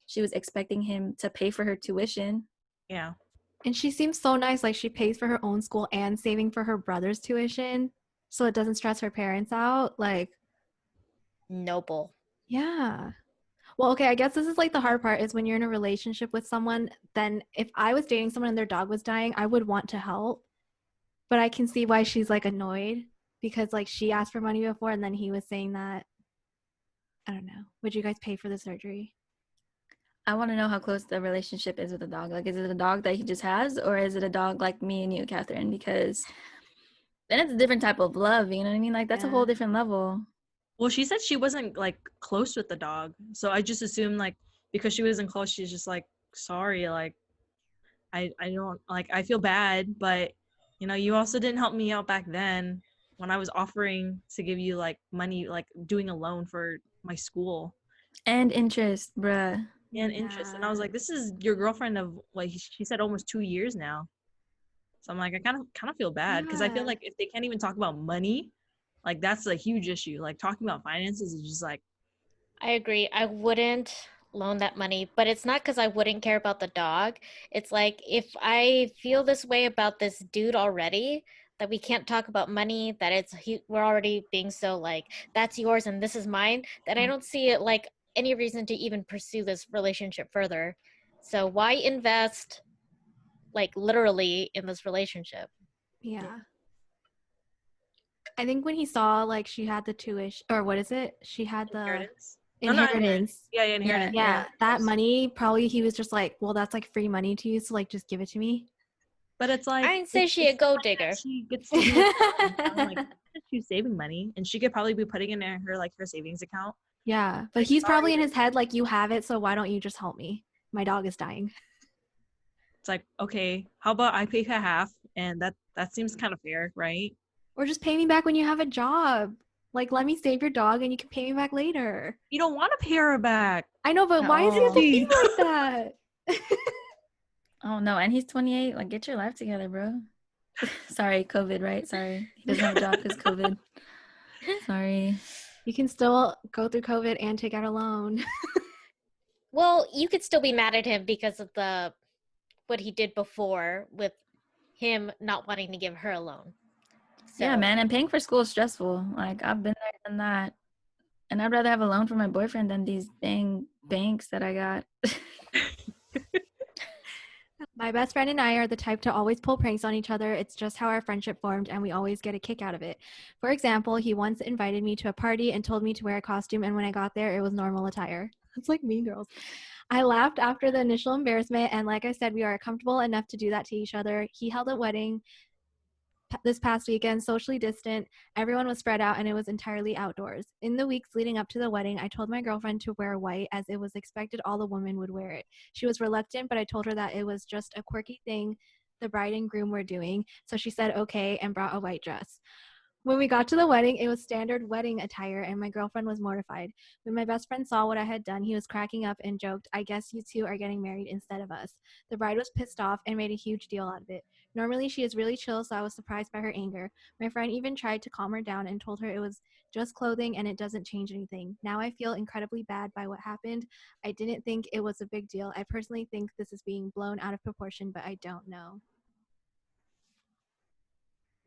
S4: she was expecting him to pay for her tuition.
S5: Yeah.
S2: And she seems so nice. She pays for her own school and saving for her brother's tuition so it doesn't stress her parents out.
S1: Noble.
S2: Yeah. Well, okay, I guess this is the hard part is when you're in a relationship with someone, then if I was dating someone and their dog was dying, I would want to help. But I can see why she's annoyed because she asked for money before and then he was saying that. I don't know. Would you guys pay for the surgery?
S4: I want to know how close the relationship is with the dog. Is it a dog that he just has, or is it a dog like me and you, Catherine? Because then it's a different type of love, you know what I mean? Like that's a whole different level.
S5: Well, she said she wasn't like close with the dog, so I just assumed like because she wasn't close, she's just like sorry, like I don't like I feel bad, but you know you also didn't help me out back then when I was offering to give you like money, like doing a loan for my school
S4: And interest, bruh.
S5: and interest, and I was like, this is your girlfriend of like she said almost 2 years now. So I'm like, I kind of feel bad because I feel like if they can't even talk about money, like that's a huge issue. Like talking about finances is just like.
S1: I agree. I wouldn't loan that money, but it's not because I wouldn't care about the dog. It's like if I feel this way about this dude already, that we can't talk about money, that we're already being so like that's yours and this is mine, then I don't see it like any reason to even pursue this relationship further. So why invest like literally in this relationship?
S2: Yeah. I think when he saw like she had the or what is it? She had the inheritance.
S5: Yeah, inheritance.
S2: Yeah, that money probably he was just like, well, that's like free money to you, so like just give it to me.
S5: But it's like
S1: I didn't say she a gold digger.
S5: She gets to do it, like she's saving money, and she could probably be putting it in her savings account.
S2: Yeah, but he's probably in his head like, you have it, so why don't you just help me? My dog is dying.
S5: It's like, okay, how about I pay her half, and that seems kind of fair, right?
S2: Or just pay me back when you have a job. Like, let me save your dog, and you can pay me back later.
S5: You don't want to pay her back.
S2: I know, but why is he have to be like that?
S4: Oh no, and he's 28. Like, get your life together, bro. Sorry, COVID, right? Sorry, he doesn't have a job because COVID. Sorry.
S2: You can still go through COVID and take out a loan.
S1: Well, you could still be mad at him because of what he did before with him not wanting to give her a loan. So.
S4: Yeah, man, and paying for school is stressful. Like, I've been there and that. And I'd rather have a loan for my boyfriend than these dang banks that I got.
S2: My best friend and I are the type to always pull pranks on each other. It's just how our friendship formed, and we always get a kick out of it. For example, he once invited me to a party and told me to wear a costume, and when I got there, it was normal attire. It's like Mean Girls. I laughed after the initial embarrassment, and like I said, we are comfortable enough to do that to each other. He held a wedding this past weekend, socially distant. Everyone was spread out and it was entirely outdoors. In the weeks leading up to the wedding, I told my girlfriend to wear white as it was expected all the women would wear it. She was reluctant, but I told her that it was just a quirky thing the bride and groom were doing, so she said okay and brought a white dress. When we got to the wedding, it was standard wedding attire, and my girlfriend was mortified. When my best friend saw what I had done, he was cracking up and joked, I guess you two are getting married instead of us. The bride was pissed off and made a huge deal out of it. Normally, she is really chill, so I was surprised by her anger. My friend even tried to calm her down and told her it was just clothing and it doesn't change anything. Now I feel incredibly bad by what happened. I didn't think it was a big deal. I personally think this is being blown out of proportion, but I don't know.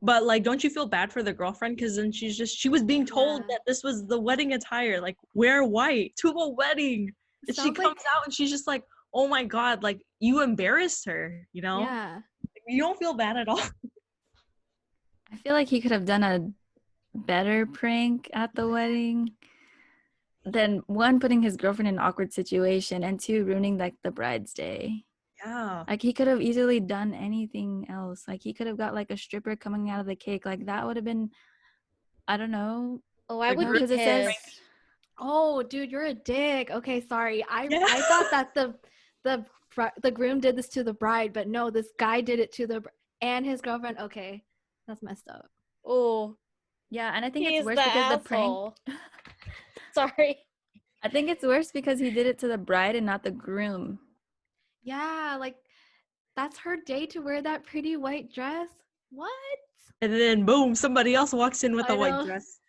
S5: But like, don't you feel bad for the girlfriend? Because then she was being told that this was the wedding attire, like wear white to a wedding. And she comes out and she's just like, oh my God, like you embarrassed her, you know?
S2: Yeah.
S5: You don't feel bad at all.
S4: I feel like he could have done a better prank at the wedding than one, putting his girlfriend in an awkward situation, and two, ruining like the bride's day.
S5: Yeah.
S4: Like he could have easily done anything else. Like he could have got like a stripper coming out of the cake. Like that would have been, I don't know.
S1: Oh, I
S4: like,
S1: would be pissed.
S4: It says,
S2: oh, dude, you're a dick. Okay, sorry. I thought that the groom did this to the bride, but no, this guy did it to and his girlfriend. Okay, that's messed up.
S1: Oh,
S4: yeah, and I think it's worse because the prank.
S1: Sorry.
S4: I think it's worse because he did it to the bride and not the groom.
S2: Yeah, like that's her day to wear that pretty white dress. What?
S5: And then boom, somebody else walks in with a white dress.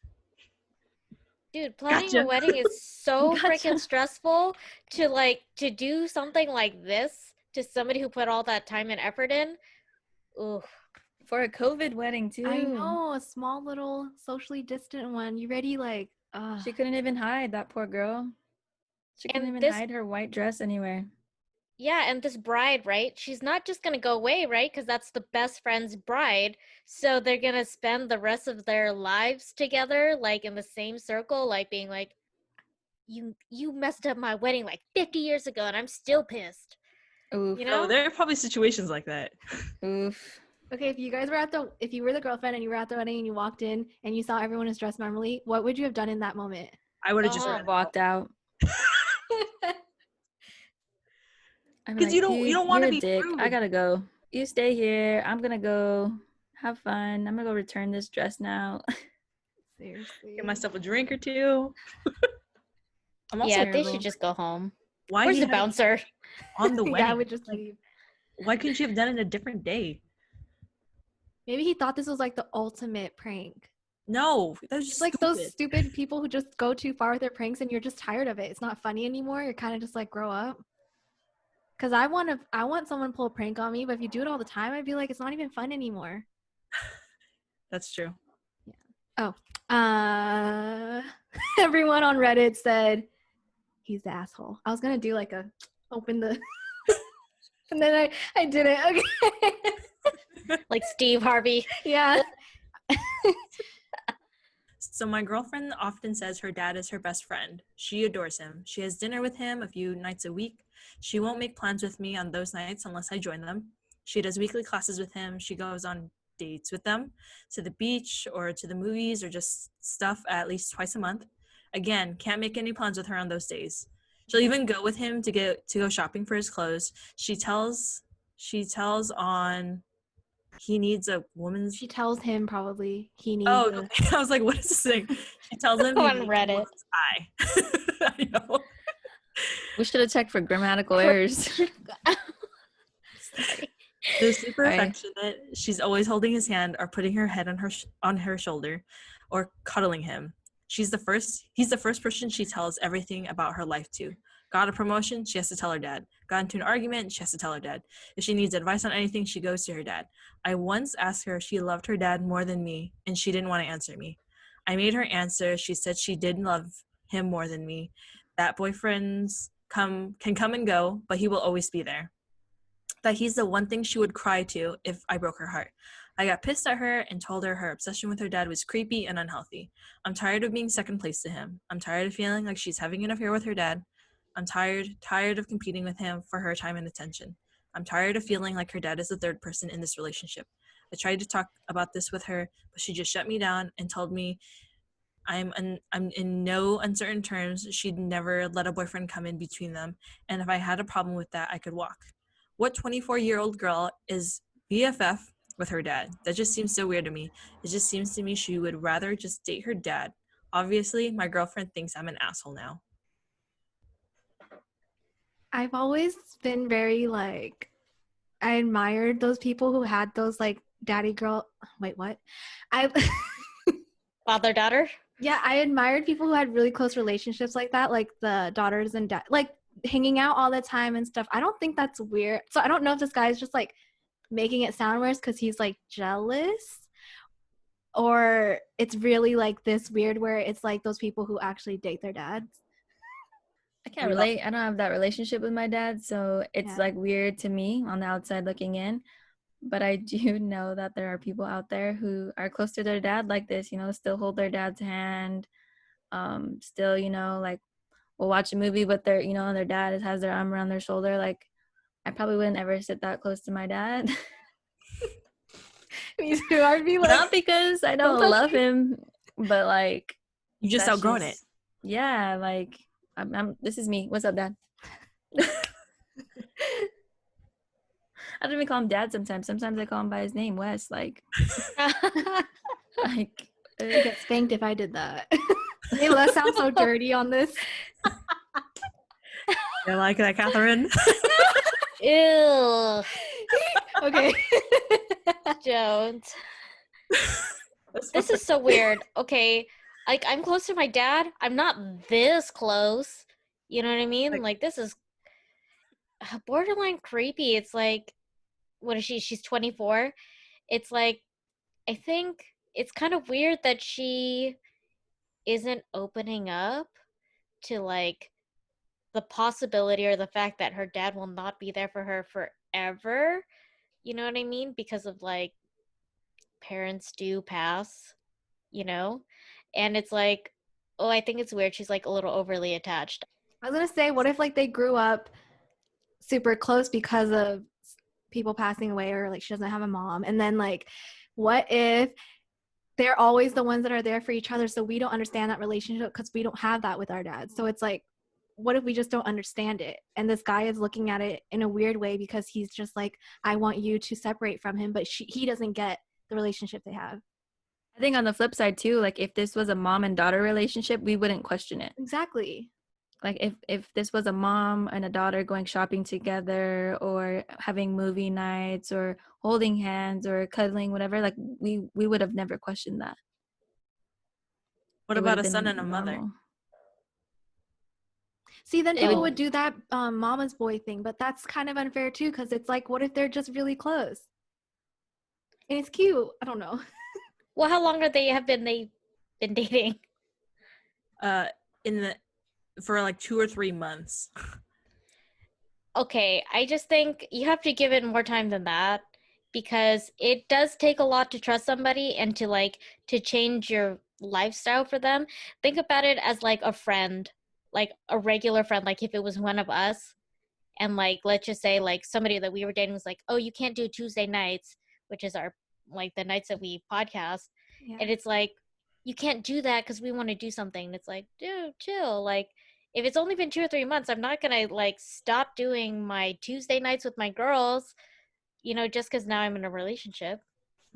S1: Dude, planning a wedding is so freaking stressful to do something like this to somebody who put all that time and effort in. Ooh.
S4: For a COVID wedding too.
S2: I know, a small little socially distant one. You ready? Like,
S4: she couldn't even hide, that poor girl. She couldn't even hide her white dress anywhere.
S1: Yeah, and this bride, right? She's not just going to go away, right? Because that's the best friend's bride. So they're going to spend the rest of their lives together, like in the same circle, like being like, you messed up my wedding like 50 years ago and I'm still pissed.
S4: Oof.
S1: You know?
S5: Oh, there are probably situations like that.
S4: Oof.
S2: Okay, if you were the girlfriend and you were at the wedding and you walked in and you saw everyone is dressed normally, what would you have done in that moment?
S5: I would have just
S1: Uh-huh.
S5: ran
S4: Walked out. I'm
S5: because
S4: like,
S5: you don't want
S4: you're
S5: to
S4: a
S5: be
S4: dick. I
S5: rude.
S4: gotta go. You stay here. I'm gonna go have fun. I'm gonna go return this dress now.
S2: Seriously.
S5: Get myself a drink or two. I'm also
S1: Yeah, they
S4: terrible.
S1: should just go home.
S5: why
S1: Where's
S5: he
S1: the
S5: had to
S1: bouncer?
S5: on the wedding.
S2: Yeah, I would just
S5: Like,
S2: leave.
S5: why couldn't you have done it a different day?
S2: Maybe he thought this was like the ultimate prank.
S5: No, that was
S2: It's
S5: just
S2: like
S5: stupid.
S2: those stupid people who just go too far with their pranks and you're just tired of it. It's not funny anymore. You're kind of just like, grow up. Because I want someone to pull a prank on me, but if you do it all the time, I'd be like, it's not even fun anymore.
S5: That's true.
S2: Oh, everyone on Reddit said he's the asshole. I was gonna do like a open the, and then I didn't. Okay.
S1: Like Steve Harvey.
S2: Yeah.
S5: So my girlfriend often says her dad is her best friend. She adores him. She has dinner with him a few nights a week. She won't make plans with me on those nights unless I join them. She does weekly classes with him. She goes on dates with them to the beach or to the movies or just stuff at least twice a month. Again, can't make any plans with her on those days. She'll even go with him to go shopping for his clothes. She tells on he needs a woman's.
S2: She tells him probably he needs.
S5: Oh, I was like, what is this thing? She tells him he
S1: On
S5: needs a
S1: Reddit.
S5: woman's eye. I know.
S4: We should have checked for grammatical errors.
S5: They're super
S4: Right.
S5: affectionate. She's always holding his hand or putting her head on her shoulder or cuddling him. He's the first person she tells everything about her life to. Got a promotion, she has to tell her dad. Got into an argument, she has to tell her dad. If she needs advice on anything, she goes to her dad. I once asked her if she loved her dad more than me, and she didn't want to answer me. I made her answer. She said she did love him more than me. That boyfriends can come and go, but he will always be there. That he's the one thing she would cry to if I broke her heart. I got pissed at her and told her her obsession with her dad was creepy and unhealthy. I'm tired of being second place to him. I'm tired of feeling like she's having an affair with her dad. I'm tired of competing with him for her time and attention. I'm tired of feeling like her dad is the third person in this relationship. I tried to talk about this with her, but she just shut me down and told me I'm in no uncertain terms. She'd never let a boyfriend come in between them, and if I had a problem with that, I could walk. What 24-year-old girl is BFF with her dad? That just seems so weird to me. It just seems to me she would rather just date her dad. Obviously, my girlfriend thinks I'm an asshole now.
S2: I've always been very like, I admired those people who had those like daddy girl. Wait, what?
S1: Father daughter.
S2: Yeah, I admired people who had really close relationships like that, like the daughters and like hanging out all the time and stuff. I don't think that's weird. So I don't know if this guy's just like making it sound worse because he's like jealous, or it's really like this weird where it's like those people who actually date their dads.
S4: I can't relate. I don't have that relationship with my dad, so it's
S2: Yeah.
S4: like weird to me on the outside looking in. But I do know that there are people out there who are close to their dad like this, still hold their dad's hand. Still, like will watch a movie, but their dad has their arm around their shoulder. Like, I probably wouldn't ever sit that close to my dad.
S2: Me too. I'd be like,
S4: Not because I don't
S2: touch
S4: love
S2: me.
S4: him, but like
S5: You just
S4: that's
S5: outgrown it.
S4: Yeah, like this is me. What's up, Dad? I don't even call him Dad sometimes. Sometimes I call him by his name, Wes. Like,
S2: I get spanked if I did that. Ew, that sounds so dirty on this.
S5: You like that, Catherine?
S1: Ew.
S2: Okay.
S1: Don't. This is so weird. Okay, like I'm close to my dad. I'm not this close. You know what I mean? Like this is borderline creepy. It's like, what is she? She's 24. It's like, I think it's kind of weird that she isn't opening up to like the possibility or the fact that her dad will not be there for her forever. You know what I mean? Because of like parents do pass, and it's like, oh, I think it's weird. She's like a little overly attached.
S2: I was gonna say, what if like they grew up super close because of people passing away, or like she doesn't have a mom, and then like what if they're always the ones that are there for each other, so we don't understand that relationship because we don't have that with our dads. So it's like, what if we just don't understand it, and this guy is looking at it in a weird way because he's just like, I want you to separate from him, but he doesn't get the relationship they have.
S4: I think on the flip side too, like if this was a mom and daughter relationship, we wouldn't question it.
S2: Exactly.
S4: Like if this was a mom and a daughter going shopping together, or having movie nights, or holding hands, or cuddling, whatever, like we would have never questioned that.
S5: What
S4: It would
S5: about
S4: have
S5: a son
S4: been
S5: and a mother?
S4: normal.
S2: See, then
S4: It
S2: people
S4: would-
S2: would do that mama's boy thing, but that's kind of unfair too, because it's like, what if they're just really close? And it's cute. I don't know.
S1: Well, how long have they been dating?
S5: For like 2 or 3 months.
S1: Okay, I just think you have to give it more time than that, because it does take a lot to trust somebody and to change your lifestyle for them. Think about it as like a friend, like a regular friend. Like if it was one of us, and like let's just say like somebody that we were dating was like, oh, you can't do Tuesday nights, which is our like the nights that we podcast.
S2: Yeah.
S1: And it's like, you can't do that because we want to do something. And it's like, dude, chill. Like if it's only been 2 or 3 months, I'm not gonna like stop doing my Tuesday nights with my girls, just because now I'm in a relationship.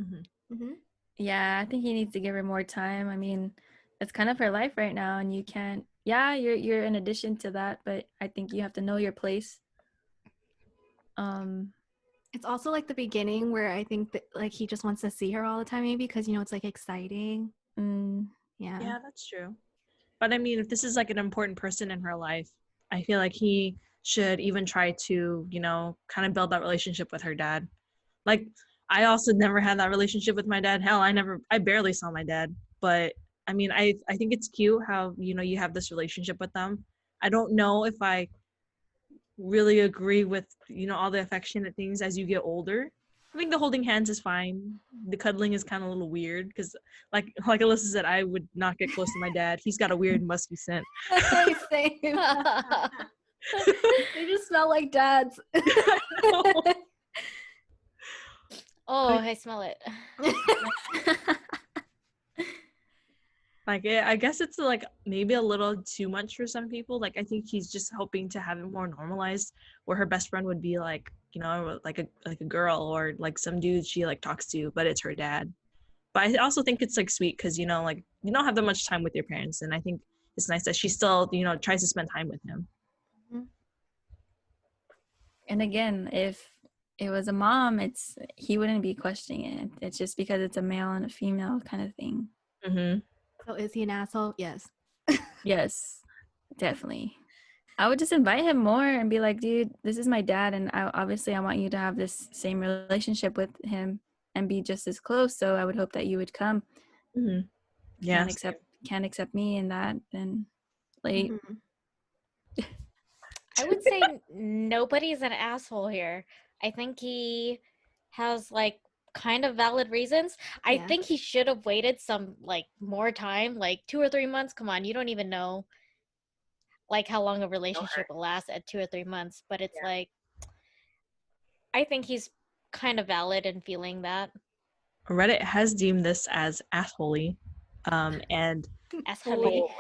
S2: Mm-hmm.
S4: Yeah, I think he needs to give her more time. I mean, it's kind of her life right now, and you can't. Yeah, you're in addition to that, but I think you have to know your place.
S2: It's also like the beginning where I think that like he just wants to see her all the time, maybe because it's like exciting.
S5: Yeah, that's true. But I mean, if this is like an important person in her life, I feel like he should even try to, kind of build that relationship with her dad. Like, I also never had that relationship with my dad. Hell, I barely saw my dad. But I mean, I think it's cute how, you have this relationship with them. I don't know if I really agree with, all the affectionate things as you get older. I think the holding hands is fine. The cuddling is kind of a little weird because, like Alyssa said, I would not get close to my dad. He's got a weird musky scent.
S2: Same. They just smell like dads.
S1: Oh, I smell it.
S5: Like, I guess it's like maybe a little too much for some people. Like, I think he's just hoping to have it more normalized, where her best friend would be like, like a girl, or like some dude she like talks to, but it's her dad. But I also think it's like sweet because like you don't have that much time with your parents, and I think it's nice that she still tries to spend time with him.
S4: And again, if it was a mom, he wouldn't be questioning it. It's just because it's a male and a female kind of thing.
S5: Mm-hmm.
S2: So is he an asshole? Yes.
S4: Yes, definitely. I would just invite him more and be like, dude, this is my dad, and I want you to have this same relationship with him and be just as close. So I would hope that you would come.
S5: Mm-hmm. Yeah.
S4: Can't accept me in that, then late.
S2: Mm-hmm.
S1: I would say nobody's an asshole here. I think he has like kind of valid reasons. I think he should have waited some like more time, like 2 or 3 months. Come on, you don't even know like how long a relationship will last at 2 or 3 months, but it's like, I think he's kind of valid in feeling that.
S5: Reddit has deemed this as assholey, and
S1: Asshole.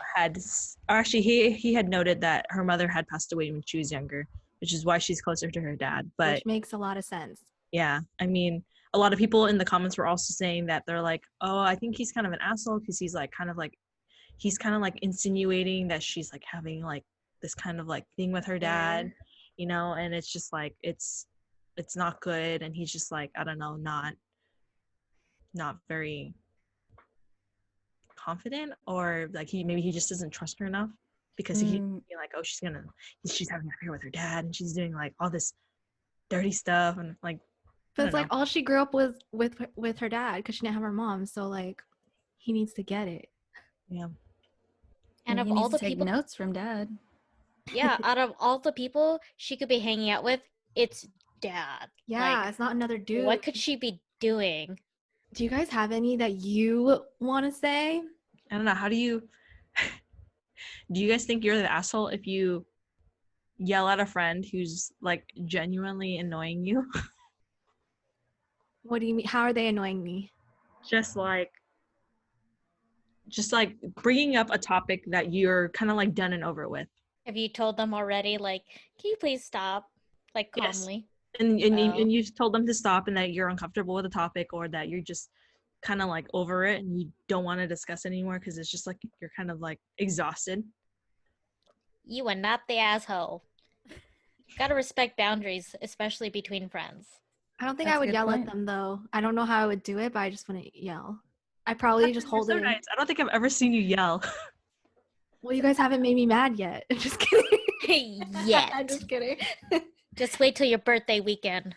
S5: actually he had noted that her mother had passed away when she was younger, which is why she's closer to her dad. But
S2: which makes a lot of sense.
S5: Yeah, I mean, a lot of people in the comments were also saying that they're like, oh, I think he's kind of an asshole because he's kind of like insinuating that she's like having like this kind of like thing with her dad, and it's just like it's not good, and he's just like, I don't know, not very confident, or like maybe he just doesn't trust her enough because he'd be like, oh, she's having an affair with her dad and she's doing like all this dirty stuff, and like,
S2: but it's like all she grew up with her dad because she didn't have her mom, so like he needs to get it.
S5: Yeah.
S1: And
S4: he
S1: of
S4: needs
S1: all the
S4: to take
S1: people,
S4: notes from dad.
S1: Yeah, out of all the people she could be hanging out with, it's dad.
S2: Yeah,
S1: like,
S2: it's not another dude.
S1: What could she be doing?
S2: Do you guys have any that you want to say?
S5: I don't know. How do you guys think you're the asshole if you yell at a friend who's like genuinely annoying you?
S2: What do you mean? How are they annoying me?
S3: Just like bringing up a topic that you're kind of like done and over with.
S1: Have you told them already, like, can you please stop? Like,
S3: Yes.
S1: calmly.
S3: And you've told them to stop and that you're uncomfortable with the topic, or that you're just kind of like over it and you don't want to discuss anymore because it's just like you're kind of like exhausted.
S1: You are not the asshole. Gotta respect boundaries, especially between friends.
S2: I don't think
S4: That's
S2: I
S4: a
S2: would
S4: good
S2: yell
S4: point.
S2: at them though. I don't know how I would do it, but I just wouldn't yell. I probably just hold
S3: You're
S2: it
S3: so
S2: in.
S3: nice. I don't think I've ever seen you yell.
S2: Well, you guys haven't made me mad yet. I'm just kidding.
S1: Yet.
S2: I'm just kidding.
S1: Just wait till your birthday weekend.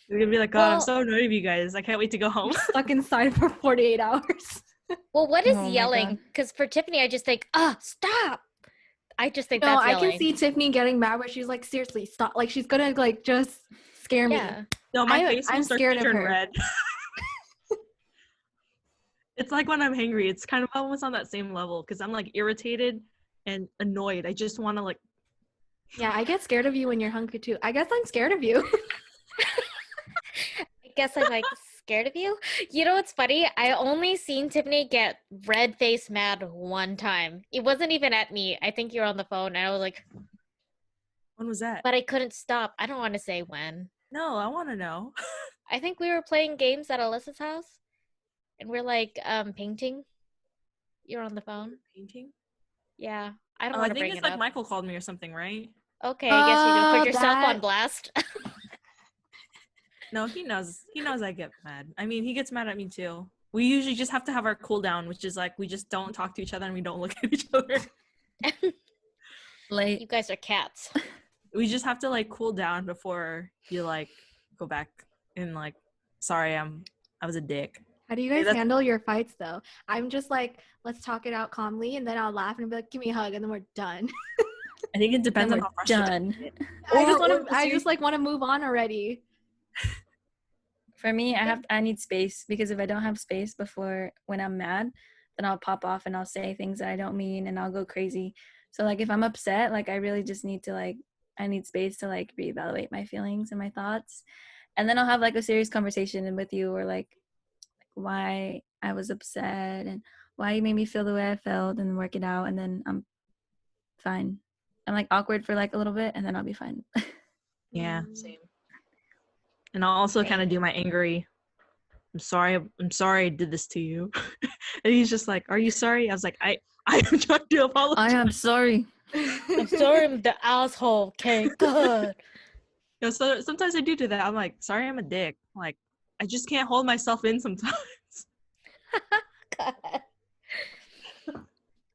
S3: You're gonna be like, oh,
S1: Well-
S3: I'm so annoyed of you guys. I can't wait to go home.
S2: Stuck inside for 48 hours.
S1: Well, what is
S4: Oh my
S1: yelling?
S4: God.
S1: Because for Tiffany, I just think, stop. I just think
S2: No,
S1: that's
S2: I
S1: yelling.
S2: can see Tiffany getting mad where she's like, seriously, stop. Like, she's gonna like just scare me.
S1: Yeah.
S3: No, my face
S2: I'm
S3: will start
S2: scared
S3: to
S2: of
S3: turn
S2: her.
S3: red. It's like when I'm hangry. It's kind of almost on that same level because I'm like irritated and annoyed. I just want to like.
S2: Yeah, I get scared of you when you're hungry too. I guess I'm scared of you.
S1: I guess I'm like scared of you. You know what's funny? I only seen Tiffany get red face mad one time. It wasn't even at me. I think you were on the phone, and I was like,
S3: When was that?
S1: but I couldn't stop. I don't want to say when.
S3: No, I want to know.
S1: I think we were playing games at Alyssa's house, and we're like painting. You're on the phone.
S3: Painting?
S1: Yeah, I don't
S3: Oh, I
S1: want to
S3: think
S1: bring
S3: it's
S1: it
S3: like
S1: up.
S3: Michael called me or something, right?
S1: Okay, I guess you're gonna put yourself
S2: that-
S1: on blast.
S3: No, he knows. He knows I get mad. I mean, he gets mad at me too. We usually just have to have our cool down, which is like we just don't talk to each other and we don't look at each other.
S4: Late.
S1: You guys are cats.
S3: We just have to like cool down before you like go back and like, sorry, I was a dick.
S2: How do you guys
S3: that's-
S2: handle your fights though? I'm just like, let's talk it out calmly, and then I'll laugh and be like, give me a hug, and then we're done.
S3: I think it depends
S4: Then
S3: on
S4: we're
S3: how frustrated.
S4: done.
S2: I just like want to move on already.
S4: For me, I need space, because if I don't have space before when I'm mad, then I'll pop off and I'll say things that I don't mean and I'll go crazy. So like if I'm upset, like I really just need to like, I need space to like reevaluate my feelings and my thoughts. And then I'll have like a serious conversation with you, or like why I was upset and why you made me feel the way I felt, and work it out, and then I'm fine. I'm like awkward for like a little bit and then I'll be fine.
S3: Yeah, same. And I'll also kind of do my angry, I'm sorry I did this to you. And he's just like, are you sorry? I was like, I'm trying to apologize.
S4: I am sorry.
S1: I'm sorry, I'm the asshole. Okay, good.
S3: You know, so sometimes I do that. I'm like, sorry, I'm a dick. Like, I just can't hold myself in sometimes.
S1: God.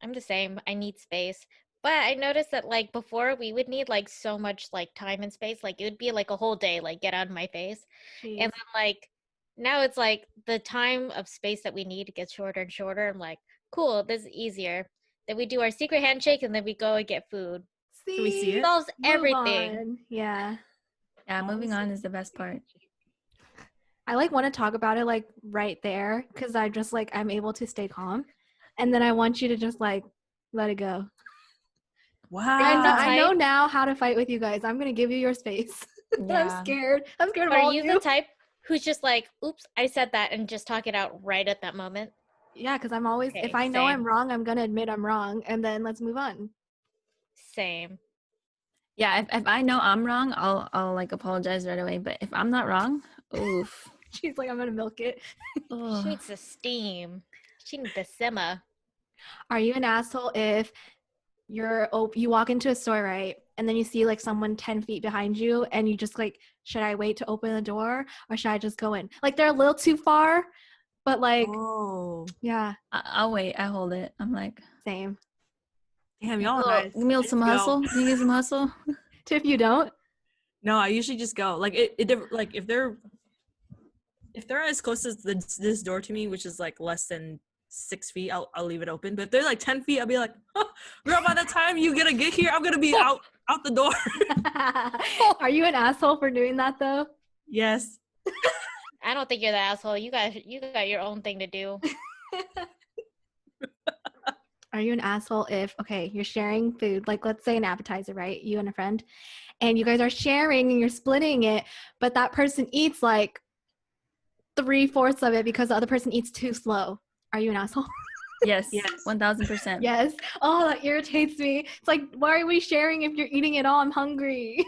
S1: I'm the same. I need space. But I noticed that like before we would need like so much like time and space. Like it would be like a whole day, like get out of my face.
S2: Jeez.
S1: And then like now it's like the time of space that we need gets shorter and shorter. I'm like, cool, this is easier. Then we do our secret handshake and then we go and get food.
S3: Can we see it?
S1: Solves
S2: Move
S1: everything.
S2: on. Yeah.
S4: Yeah, moving on is the best part.
S2: I like want to talk about it like right there, because I just like I'm able to stay calm, and then I want you to just like let it go.
S3: Wow.
S2: I know now how to fight with you guys. I'm gonna give you your space. But
S4: Yeah.
S2: I'm scared. I'm scared of
S1: Are
S2: all
S1: you
S2: of you.
S1: the type who's just like, oops, I said that, and just talk it out right at that moment?
S2: Yeah, because I'm always,
S1: Okay,
S2: if I know I'm
S1: same.
S2: wrong, I'm gonna admit I'm wrong, and then let's move on.
S1: Same.
S4: Yeah, if I know I'm wrong, I'll like apologize right away. But if I'm not wrong, oof.
S2: She's like, I'm gonna milk it.
S4: Ugh.
S1: She needs to steam. She needs to simmer.
S2: Are you an asshole if you walk into a store, right, and then you see like someone 10 feet behind you, and you just like, should I wait to open the door or should I just go in? Like they're a little too far, but like,
S3: Oh.
S2: yeah,
S4: I'll wait. I hold it. I'm like,
S2: same.
S3: Damn, y'all are
S4: "Oh,
S3: nice.
S4: give me
S3: I
S4: some
S3: just go.
S4: hustle. Can you get some hustle?
S2: Tiff, you don't?
S3: No, I usually just go. Like like if they're as close as this door to me, which is like less than 6 feet, I'll leave it open. But if they're like 10 feet, I'll be like, oh, girl, by the time you get here, I'm gonna be out the door.
S2: Are you an asshole for doing that though?
S3: Yes.
S1: I don't think you're the asshole. You got your own thing to do.
S2: Are you an asshole if, okay, you're sharing food, like let's say an appetizer, right? You and a friend, and you guys are sharing and you're splitting it, but that person eats like 3/4 of it because the other person eats too slow. Are you an asshole?
S4: Yes. 1000%.
S2: Yes. Oh, that irritates me. It's like, why are we sharing if you're eating it all? I'm hungry.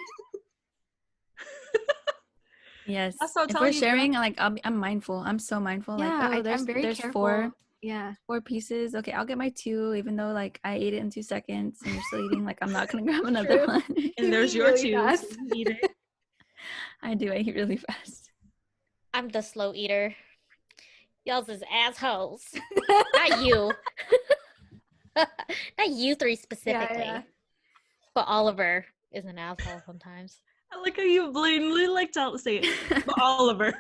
S4: Yes.
S5: That's what I'm
S4: if
S5: telling
S4: we're
S5: you,
S4: sharing, like I'm mindful. I'm so mindful.
S2: Yeah,
S4: like,
S2: I'm very
S4: there's
S2: careful.
S4: 4.
S2: Yeah.
S4: 4 pieces. Okay, I'll get my 2, even though like I ate it in 2 seconds and you're still eating. Like I'm not gonna grab another one.
S5: And there's
S2: You
S5: your
S2: really
S5: 2.
S2: fast.
S5: So you eat it.
S4: I do. I eat really fast.
S1: I'm the slow eater. Y'all's is assholes. Not you. Not you 3 specifically.
S2: Yeah.
S1: But Oliver is an asshole sometimes.
S5: I like how you blatantly like to say it. But Oliver.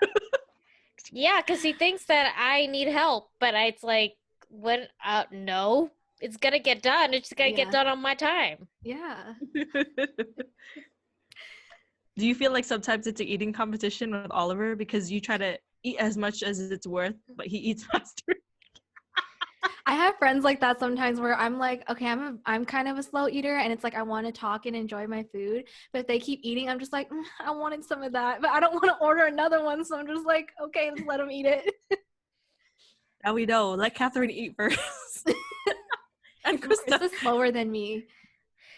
S1: Yeah, because he thinks that I need help, but it's like, what? No, it's gonna get done. It's gonna get done on my time.
S2: Yeah.
S5: Do you feel like sometimes it's an eating competition with Oliver because you try to eat as much as it's worth, but he eats faster?
S2: I have friends like that sometimes where I'm like, okay, I'm kind of a slow eater, and it's like I want to talk and enjoy my food, but if they keep eating, I'm just like, I wanted some of that, but I don't want to order another one, so I'm just like, okay, let's let them eat it.
S5: Now we know. Let Catherine eat first. And Krista.
S2: Krista's slower than me.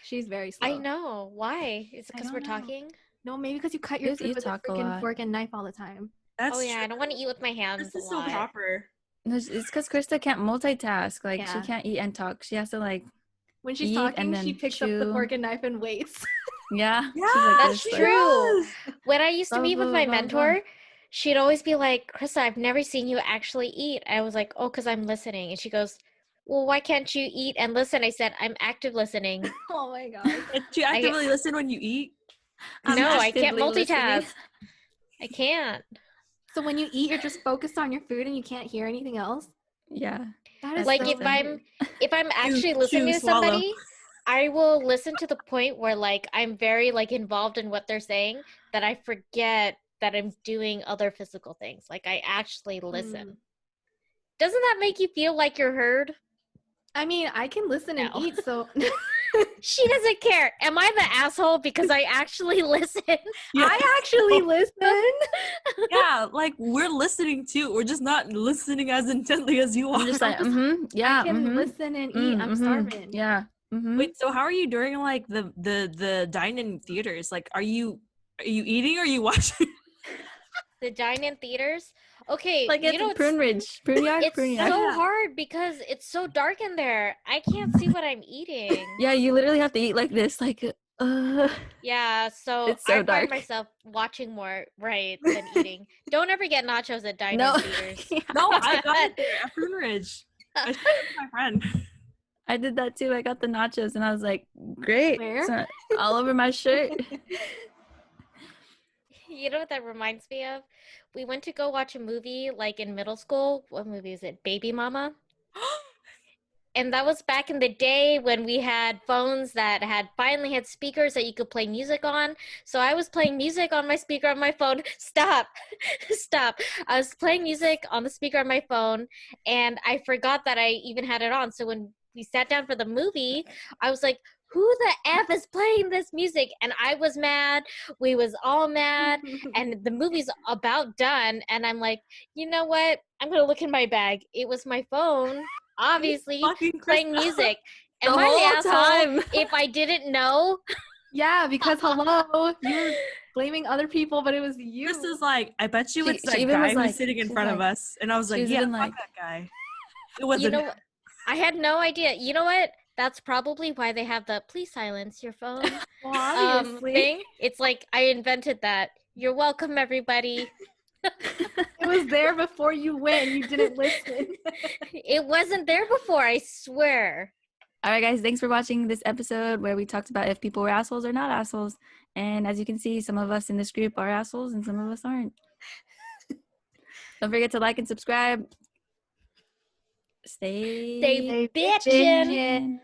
S2: She's very slow.
S1: I know. Why? Is it because we're talking?
S2: No, maybe because you cut your food with a freaking fork and knife all the time.
S5: That's
S1: oh yeah,
S5: true.
S1: I don't want to eat with my hands.
S5: This is
S1: a
S5: so
S1: lot.
S5: proper.
S4: No, it's because Krista can't multitask. Like she can't eat and talk. She has to like
S2: when she's
S4: eat
S2: talking,
S4: and then
S2: she picks up the fork and knife and waits.
S4: Yeah,
S5: Yeah,
S4: she's like
S1: that's
S4: this,
S1: true.
S5: Yes.
S1: When I used to meet with my mentor, she'd always be like, Krista, I've never seen you actually eat. I was like, oh, because I'm listening. And she goes, well, why can't you eat and listen? I said, I'm active listening.
S2: Oh my god.
S5: Do you actively listen when you eat?
S1: No, I can't
S4: actively
S1: multitask.
S4: listening.
S1: I can't.
S2: So when you eat, you're just focused on your food and you can't hear anything else?
S4: Yeah.
S2: That is
S1: Like
S2: so
S1: if I'm actually listening to somebody, I will listen to the point where like I'm very like involved in what they're saying that I forget that I'm doing other physical things. Like I actually listen. Doesn't that make you feel like you're heard?
S2: I mean, I can listen and eat, so
S1: she doesn't care. Am I the asshole because I actually listen?
S2: Yeah. I actually listen.
S5: Yeah, like we're listening too. We're just not listening as intently as you are.
S4: I'm just like, yeah.
S2: I can listen and eat. I'm starving.
S4: Yeah.
S5: Wait, so how are you during like the dine-in theaters? Like, are you eating or are you watching?
S1: The dine-in theaters? Okay,
S4: like
S1: you know
S4: it's Prune Ridge. Prune Yard.
S1: It's so hard because it's so dark in there. I can't see what I'm eating.
S4: Yeah, you literally have to eat like this, like
S1: Yeah, so
S4: it's so
S1: I
S4: dark.
S1: find myself watching more than eating. Don't ever get nachos at dine-in theaters.
S5: No, I got it there at Prune Ridge. I shared it with my friend.
S4: I did that too. I got the nachos and I was like, great.
S2: Where?
S4: All over my shirt.
S1: You know what that reminds me of? We went to go watch a movie like in middle school. What movie is it? Baby Mama? And that was back in the day when we had phones that finally had speakers that you could play music on. So I was playing music on my speaker on my phone. Stop. I was playing music on the speaker on my phone and I forgot that I even had it on. So when we sat down for the movie, I was like, who the F is playing this music? And I was mad. We was all mad. And the movie's about done. And I'm like, you know what? I'm going to look in my bag. It was my phone, obviously, playing music. Am I the asshole if I didn't know?
S2: Yeah, because hello, you're blaming other people, but it was you.
S5: Krista's like, I bet you it's that guy who's sitting in front of us. And I was like, yeah, fuck that guy. It wasn't.
S1: You know what? I had no idea. You know what? That's probably why they have the please silence your phone thing. It's like I invented that. You're welcome, everybody.
S2: It was there before you went. You didn't listen.
S1: It wasn't there before, I swear.
S4: All right, guys. Thanks for watching this episode where we talked about if people were assholes or not assholes. And as you can see, some of us in this group are assholes and some of us aren't. Don't forget to like and subscribe. Stay
S1: bitchin'.